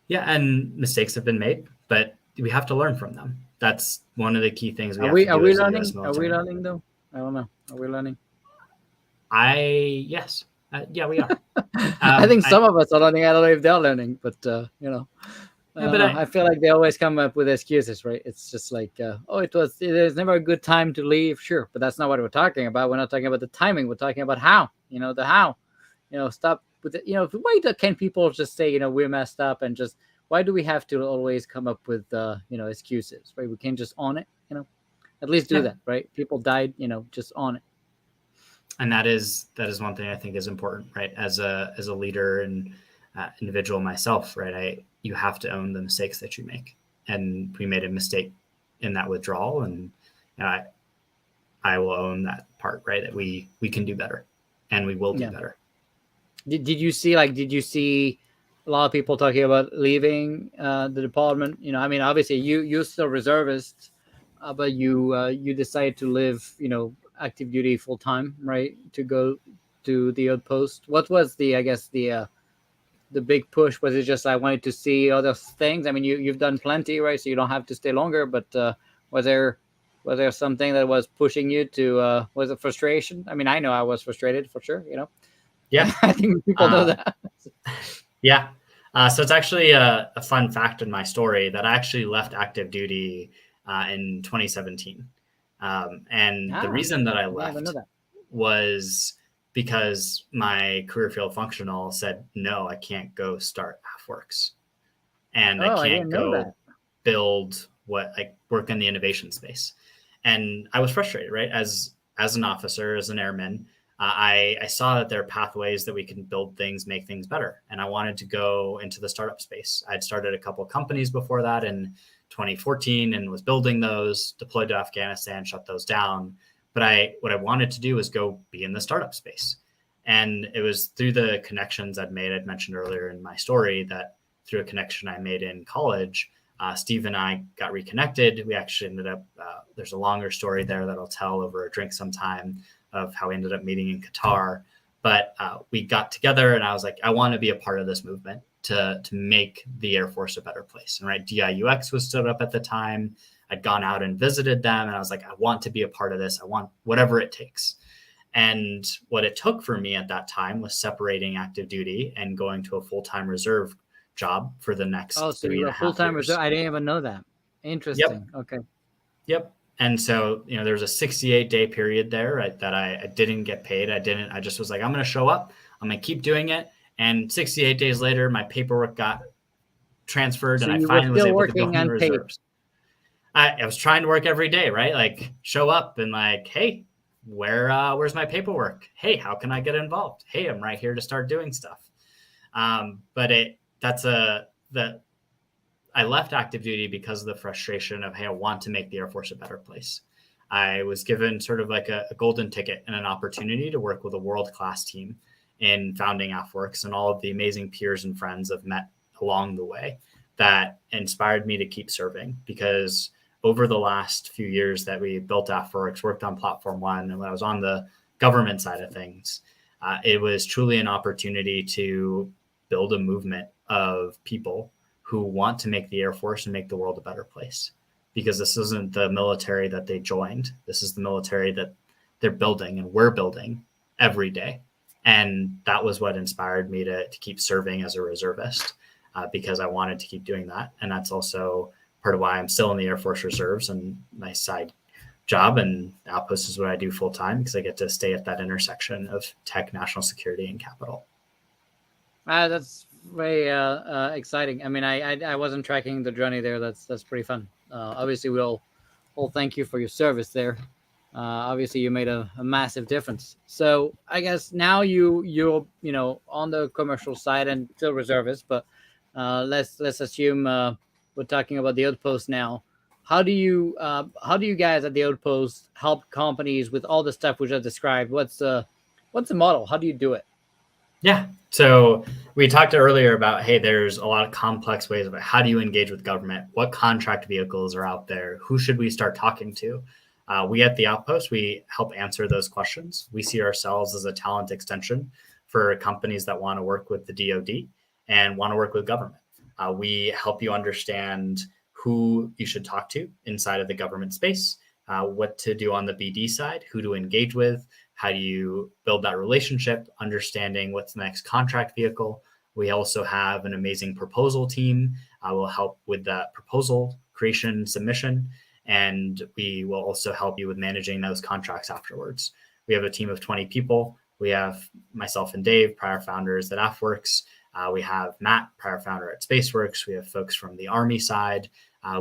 Yeah, and mistakes have been made, but we have to learn from them. That's one of the key things Are we learning? Are we learning though? I don't know. Are we learning? Yes. Yeah, we are. I think some of us are learning. I don't know if they're learning, but I feel like they always come up with excuses, right? It's just like, it was never a good time to leave. Sure, but that's not what we're talking about. We're not talking about the timing. We're talking about how. The how. Stop with it. Why can people just say, we're messed up, and just why do we have to always come up with excuses, right? We can't just own it. At least do that, right? People died. Just own it. And that is one thing I think is important, right? As a leader and individual myself, right? You have to own the mistakes that you make. And we made a mistake in that withdrawal, and I will own that part, right? That we can do better, and we will do better. Did you see a lot of people talking about leaving the department? Obviously you're still reservist, but you decided to live, active duty full time, right? To go to the Outpost. What was the big push? Was it just I wanted to see other things? You've done plenty, right? So you don't have to stay longer. But was there something that was pushing you to? Was it frustration? I know I was frustrated for sure. Yeah, I think people know that. Yeah. So it's actually a fun fact in my story that I actually left active duty in 2017. And the reason that I left was because my career field functional said, no, I can't go start AFWERX. And I can't go build work in the innovation space. And I was frustrated, right? As an officer, as an airman, I saw that there are pathways that we can build things, make things better. And I wanted to go into the startup space. I'd started a couple of companies before that in 2014 and was building those, deployed to Afghanistan, shut those down. But what I wanted to do was go be in the startup space. And it was through the connections I'd mentioned earlier in my story, that through a connection I made in college, Steve and I got reconnected. We actually ended up, there's a longer story there that I'll tell over a drink sometime of how we ended up meeting in Qatar. But we got together and I was like, I want to be a part of this movement to make the Air Force a better place. And right, DIUX was stood up at the time. I'd gone out and visited them and I was like, I want to be a part of this. I want whatever it takes. And what it took for me at that time was separating active duty and going to a full-time reserve job for the next 3.5 years. Full-time reserve? I didn't even know that. Interesting. Yep. Okay. Yep. And so, there was a 68-day period there, right, that I didn't get paid. I just was like, I'm going to show up. I'm going to keep doing it. And 68 days later, my paperwork got transferred and I finally was able to go in the reserves. I was trying to work every day, right? Like show up and like, hey, where's my paperwork? Hey, how can I get involved? Hey, I'm right here to start doing stuff. But I left active duty because of the frustration of, hey, I want to make the Air Force a better place. I was given sort of like a golden ticket and an opportunity to work with a world-class team in founding AFWERX, and all of the amazing peers and friends I've met along the way that inspired me to keep serving. Because over the last few years that we built AFWERX, worked on Platform One, and when I was on the government side of things, it was truly an opportunity to build a movement of people who want to make the Air Force and make the world a better place. Because this isn't the military that they joined. This is the military that they're building and we're building every day. And that was what inspired me to keep serving as a reservist, because I wanted to keep doing that. And that's also part of why I'm still in the Air Force Reserves and my side job. And Outpost is what I do full time, because I get to stay at that intersection of tech, national security, and capital. That's very exciting. I mean, I wasn't tracking the journey there. That's pretty fun. Obviously, we'll thank you for your service there. Obviously, you made a massive difference. So I guess now you're on the commercial side and still reservist, but let's assume we're talking about the Outpost now. How do you guys at the Outpost help companies with all the stuff which I described? What's the model? How do you do it? Yeah. So we talked earlier about, hey, there's a lot of complex ways of how do you engage with government? What contract vehicles are out there? Who should we start talking to? We at the Outpost, we help answer those questions. We see ourselves as a talent extension for companies that want to work with the DoD and want to work with government. We help you understand who you should talk to inside of the government space, what to do on the BD side, who to engage with, how do you build that relationship, understanding what's the next contract vehicle. We also have an amazing proposal team. We'll help with that proposal creation, submission, and we will also help you with managing those contracts afterwards. We have a team of 20 people. We have myself and Dave, prior founders at AFWERX. We have Matt, prior founder at SpaceWorks. We have folks from the Army side.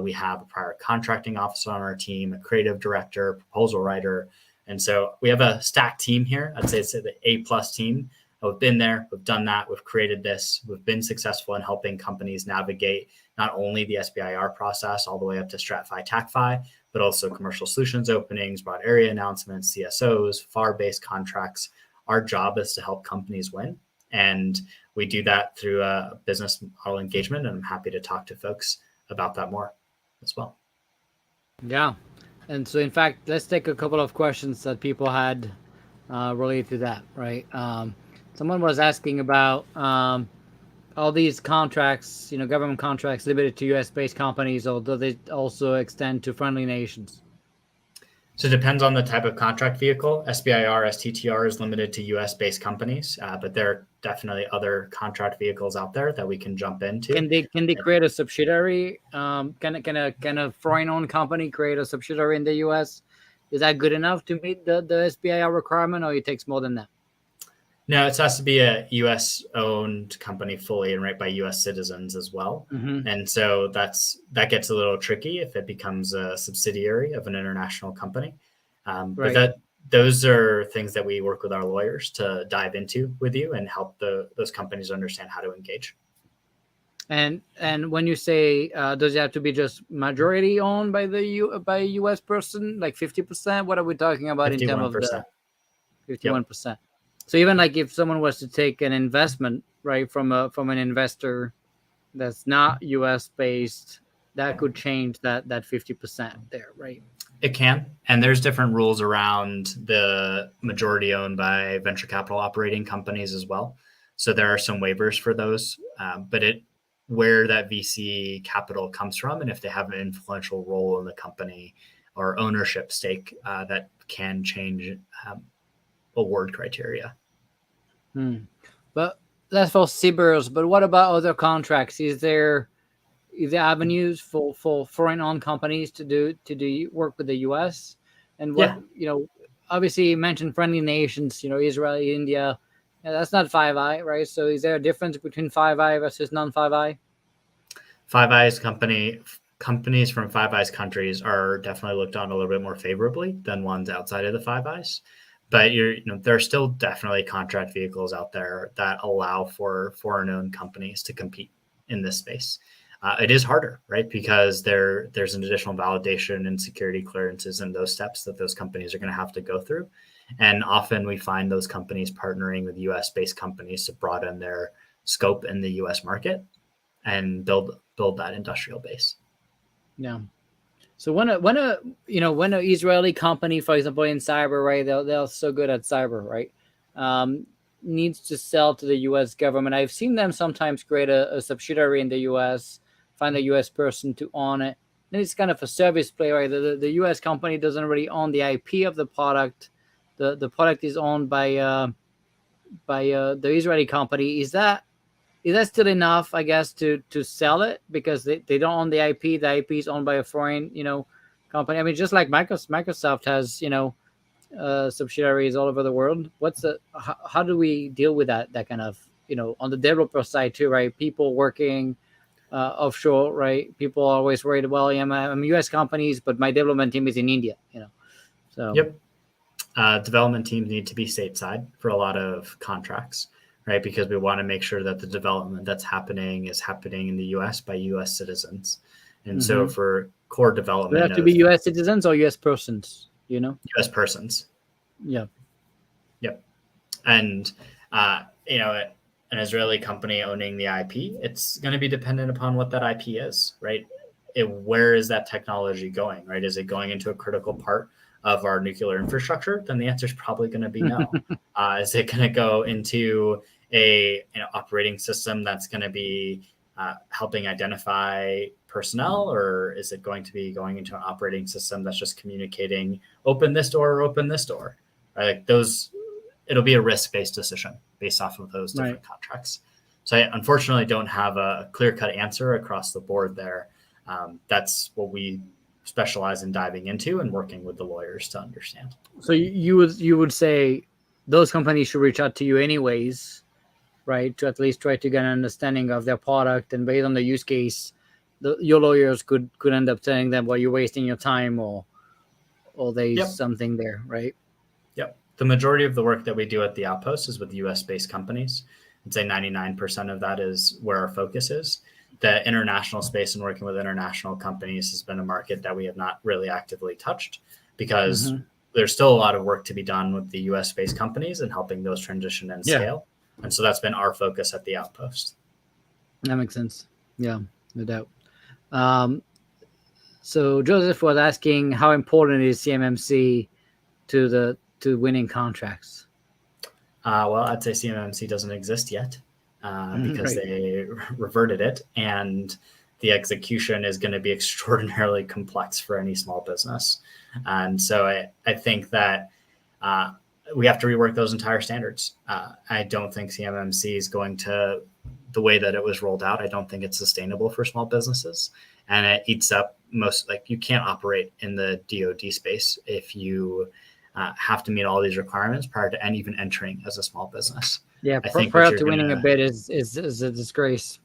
We have a prior contracting officer on our team, a creative director, proposal writer. And so we have a stacked team here. I'd say it's the A+ team. We've been there, we've done that, we've created this, we've been successful in helping companies navigate not only the SBIR process all the way up to StratFi, TACFi, but also commercial solutions openings, broad area announcements, CSOs, FAR-based contracts. Our job is to help companies win. And we do that through a business model engagement. And I'm happy to talk to folks about that more as well. Yeah. And so, in fact, let's take a couple of questions that people had related to that, right? Someone was asking about all these contracts, government contracts limited to U.S.-based companies, or do they also extend to friendly nations? So it depends on the type of contract vehicle. SBIR, STTR is limited to U.S.-based companies, but there are definitely other contract vehicles out there that we can jump into. Can they create a subsidiary? Can a foreign-owned company create a subsidiary in the U.S. Is that good enough to meet the SBIR requirement, or it takes more than that? No, it has to be a U.S. owned company fully and right by U.S. citizens as well. Mm-hmm. And so that gets a little tricky if it becomes a subsidiary of an international company. Right. But those are things that we work with our lawyers to dive into with you and help those companies understand how to engage. And when you say, does it have to be just majority owned by by a U.S. person, like 50%? What are we talking about in terms of the 51%? Yep. So even like if someone was to take an investment, right, from an investor that's not U.S. based, that could change that 50% there, right? It can. And there's different rules around the majority owned by venture capital operating companies as well. So there are some waivers for those, but where that VC capital comes from and if they have an influential role in the company or ownership stake, that can change award criteria. But that's for Sbirs. But what about other contracts? Is there avenues for foreign-owned companies to do work with the U.S.? And what obviously you mentioned friendly nations, Israel, India. That's not Five Eye, right? So is there a difference between Five Eye versus non-Five Eye? Five Eyes companies from Five Eyes countries are definitely looked on a little bit more favorably than ones outside of the Five Eyes. But there are still definitely contract vehicles out there that allow for foreign-owned companies to compete in this space. It is harder, right? Because there's an additional validation and security clearances and those steps that those companies are going to have to go through. And often we find those companies partnering with US-based companies to broaden their scope in the US market and build that industrial base. Yeah. So when an Israeli company, for example, in cyber, right, they're so good at cyber, right, needs to sell to the U.S. government. I've seen them sometimes create a subsidiary in the U.S., find a U.S. person to own it. Then it's kind of a service play, right? The U.S. company doesn't really own the IP of the product. The product is owned by the Israeli company. Is that still enough, I guess, to sell it because they don't own the IP? The IP is owned by a foreign, company. I mean, just like Microsoft has, subsidiaries all over the world. How do we deal with that kind of, on the developer side too, right? People working offshore, right? People are always worried, well, I'm U.S. companies, but my development team is in India, So yep. Development teams need to be stateside for a lot of contracts, right? Because we want to make sure that the development that's happening is happening in the U.S. by U.S. citizens. And so for core development, they have to be U.S. citizens or U.S. persons, U.S. persons. Yeah. Yep. And, an Israeli company owning the IP, it's going to be dependent upon what that IP is, right? Where is that technology going, right? Is it going into a critical part of our nuclear infrastructure? Then the answer is probably going to be no. Is it going to go into a operating system that's going to be helping identify personnel, or is it going to be going into an operating system that's just communicating, open this door or open this door? Right? It'll be a risk-based decision based off of those different contracts. So I unfortunately don't have a clear-cut answer across the board there. That's what we specialize in diving into and working with the lawyers to understand. So you would say those companies should reach out to you anyways, right? To at least try to get an understanding of their product, and based on the use case, your lawyers could end up telling them, well, you're wasting your time, or there's something there, right? Yep. The majority of the work that we do at the Outpost is with US-based companies. I'd say 99% of that is where our focus is. The international space and working with international companies has been a market that we have not really actively touched because there's still a lot of work to be done with the US-based companies and helping those transition and scale. And so that's been our focus at the Outpost. That makes sense. Yeah, no doubt. So Joseph was asking, how important is Cmmc to winning contracts? Well, I'd say Cmmc doesn't exist yet because they reverted it, and the execution is going to be extraordinarily complex for any small business. And so I think that we have to rework those entire standards. I don't think Cmmc is going to, the way that it was rolled out, I don't think it's sustainable for small businesses. And it eats up you can't operate in the DoD space if you have to meet all these requirements prior to even entering as a small business. Yeah, I think prior to winning a bid is a disgrace.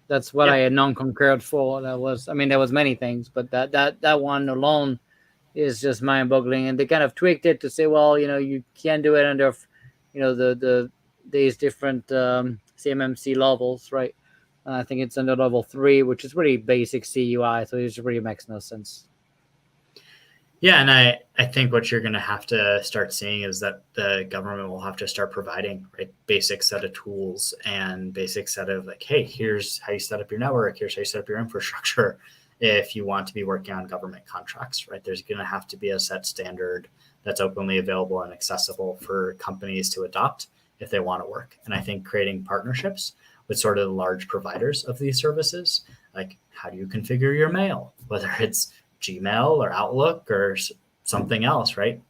That's what I had non-concurred for. There was many things, but that one alone is just mind-boggling. And they kind of tweaked it to say, well, you can't do it under, these different CMMC levels, right? I think it's under level 3, which is pretty basic CUI, so it just really makes no sense. Yeah, and I think what you're going to have to start seeing is that the government will have to start providing basic set of tools and basic set of hey, here's how you set up your network, here's how you set up your infrastructure if you want to be working on government contracts, right? There's going to have to be a set standard that's openly available and accessible for companies to adopt if they want to work. And I think creating partnerships with sort of the large providers of these services, like how do you configure your mail, whether it's Gmail or Outlook or something else, right?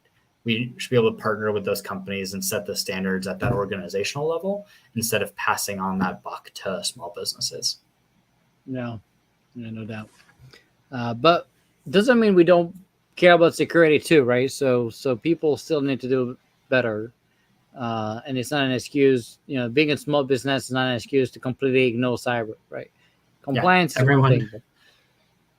We should be able to partner with those companies and set the standards at that organizational level instead of passing on that buck to small businesses. No doubt. But doesn't mean we don't care about security too, right? So people still need to do better. And it's not an excuse, being a small business is not an excuse to completely ignore cyber, right? Compliance is one thing.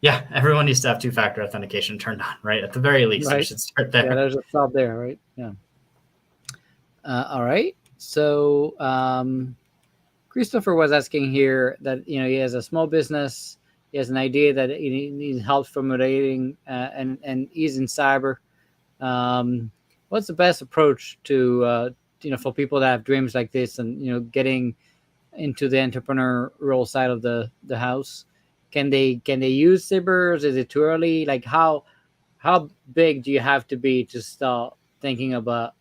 Yeah, everyone needs to have 2-factor authentication turned on, right? At the very least, we should start there. Yeah, there's a stop there, right? Yeah. All right. So Christopher was asking here that, he has a small business. He has an idea that he needs help formulating and he's in cyber. What's the best approach to, for people that have dreams like this and, getting into the entrepreneurial side of the house? Can they use Sbir? Is it too early? Like how big do you have to be to start thinking about,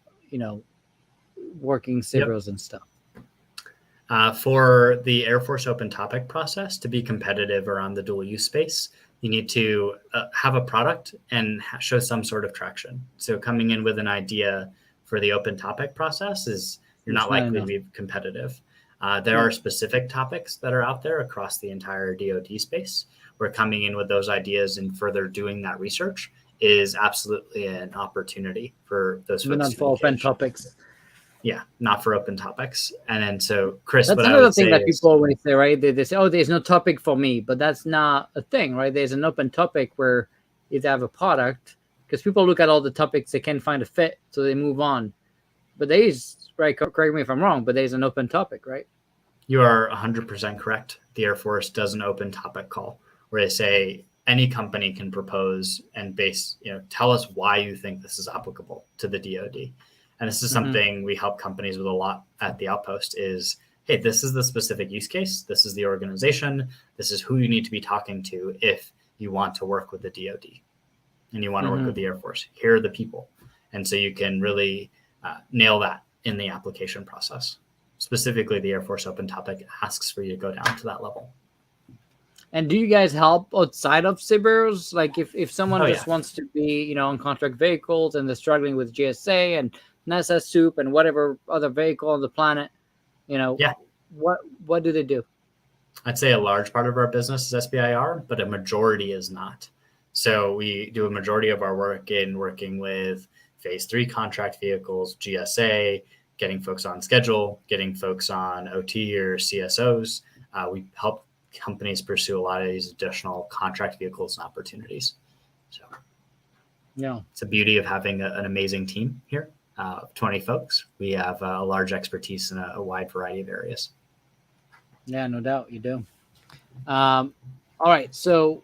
working Sbirs and stuff? For the Air Force open topic process to be competitive around the dual use space, you need to have a product and show some sort of traction. So coming in with an idea for the open topic process you're not likely to be competitive. There are specific topics that are out there across the entire DoD space. Where coming in with those ideas and further doing that research is absolutely an opportunity for those folks. Not for open topics. Yeah, not for open topics. And then so, Chris, that's another thing that people always say, right? They say, oh, there's no topic for me, but that's not a thing, right? There's an open topic where you have a product, because people look at all the topics, they can't find a fit, so they move on. But there's, right, correct me if I'm wrong, but there's an open topic, right? You are 100% correct. The Air Force does an open topic call where they say any company can propose and tell us why you think this is applicable to the DoD. And this is something we help companies with a lot at the Outpost is, hey, this is the specific use case. This is the organization. This is who you need to be talking to if you want to work with the DoD and you want to work with the Air Force. Here are the people. And so you can really nail that in the application process. Specifically, the Air Force open topic asks for you to go down to that level. And do you guys help outside of Sbirs? Like if someone wants to be, on contract vehicles and they're struggling with GSA and NASA soup and whatever other vehicle on the planet, what do they do? I'd say a large part of our business is SBIR, but a majority is not. So we do a majority of our work in working with phase 3 contract vehicles, GSA, getting folks on schedule, getting folks on OT or CSOs. We help companies pursue a lot of these additional contract vehicles and opportunities. So yeah, it's the beauty of having an amazing team here. 20 folks. We have a large expertise in a wide variety of areas. Yeah, no doubt you do. All right. So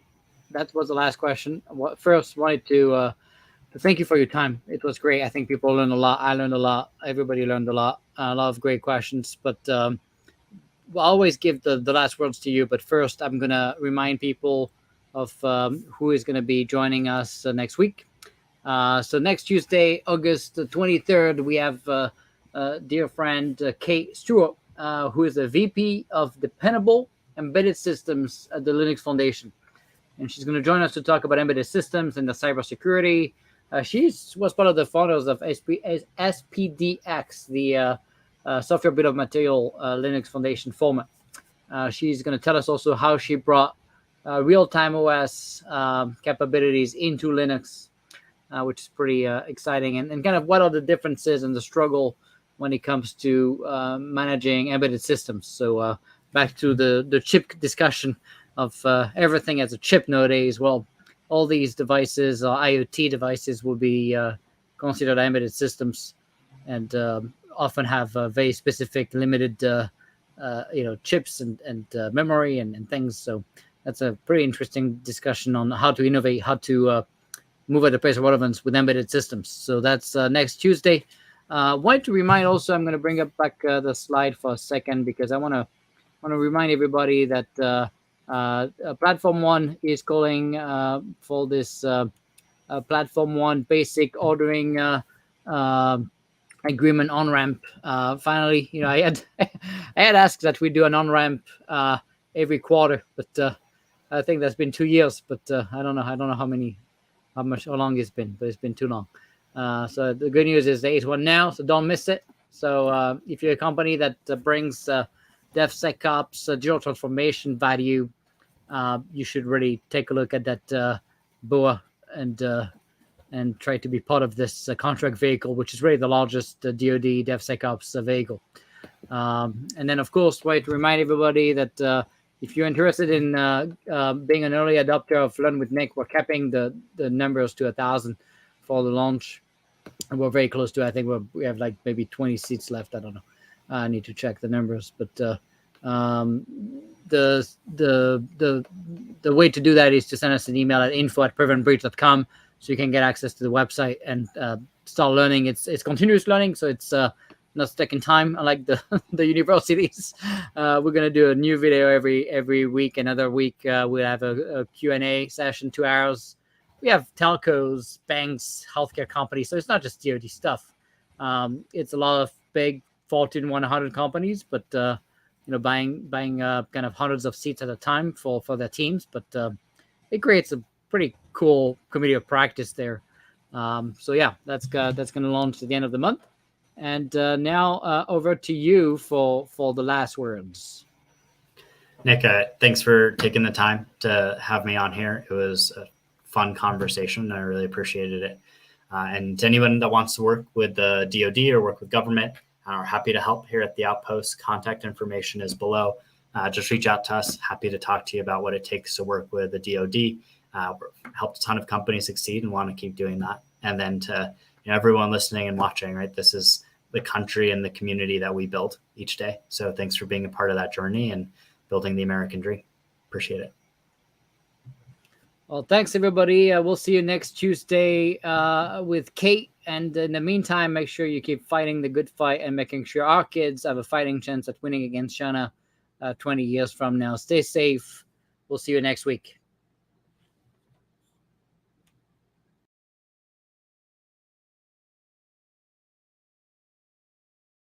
that was the last question. First, wanted to thank you for your time. It was great. I think people learned a lot. I learned a lot. Everybody learned a lot. A lot of great questions. But we'll always give the last words to you. But first, I'm going to remind people of who is going to be joining us next week. So next Tuesday, August 23rd, we have dear friend Kate Stewart, who is a VP of Dependable Embedded Systems at the Linux Foundation. And she's going to join us to talk about embedded systems and the cybersecurity. She was part of the founders of SPDX, the Software Bill of Material Linux Foundation format. She's going to tell us also how she brought real-time OS capabilities into Linux, which is pretty exciting, and kind of what are the differences and the struggle when it comes to managing embedded systems. So back to the chip discussion of everything as a chip nowadays. Well, all these devices, IoT devices, will be considered embedded systems, and often have very specific, limited, chips and memory and things. So that's a pretty interesting discussion on how to innovate, how to move at the pace of relevance with embedded systems. So that's next Tuesday. Want to remind also, I'm going to bring up back the slide for a second, because I want to remind everybody that Platform One is calling for this Platform One basic ordering agreement on ramp. Finally, I had asked that we do an on ramp every quarter, but I think that's been 2 years. But I don't know how long it's been, but it's been too long. So the good news is there is one now, so don't miss it. So if you're a company that brings DevSecOps digital transformation value, you should really take a look at that BOA and try to be part of this contract vehicle, which is really the largest DoD DevSecOps vehicle. And then, of course, to remind everybody that if you're interested in being an early adopter of Learn with Nick, we're capping the numbers to 1,000 for the launch. And we're very close to it. I think we have like maybe 20 seats left. I don't know. I need to check the numbers. But the way to do that is to send us an email at info@preventbreach.com, so you can get access to the website and start learning. It's continuous learning, so it's not stuck in time, unlike the universities. We're going to do a new video every week. Another week we'll have a Q&A session, 2 hours. We have telcos, banks, healthcare companies, so it's not just DoD stuff. It's a lot of big Fortune 100 companies, but buying kind of hundreds of seats at a time for their teams. But it creates a pretty cool community of practice there. So yeah, that's going to launch at the end of the month. And now over to you for the last words. Nick, thanks for taking the time to have me on here. It was a fun conversation. I really appreciated it. And to anyone that wants to work with the DoD or work with government, are happy to help here at the Outpost. Contact information is below. Just reach out to us. Happy to talk to you about what it takes to work with the DoD. Helped a ton of companies succeed and want to keep doing that. And then to everyone listening and watching, right? This is the country and the community that we build each day. So thanks for being a part of that journey and building the American dream. Appreciate it. Well, thanks, everybody. We'll see you next Tuesday with Kate. And in the meantime, make sure you keep fighting the good fight and making sure our kids have a fighting chance at winning against China 20 years from now. Stay safe. We'll see you next week.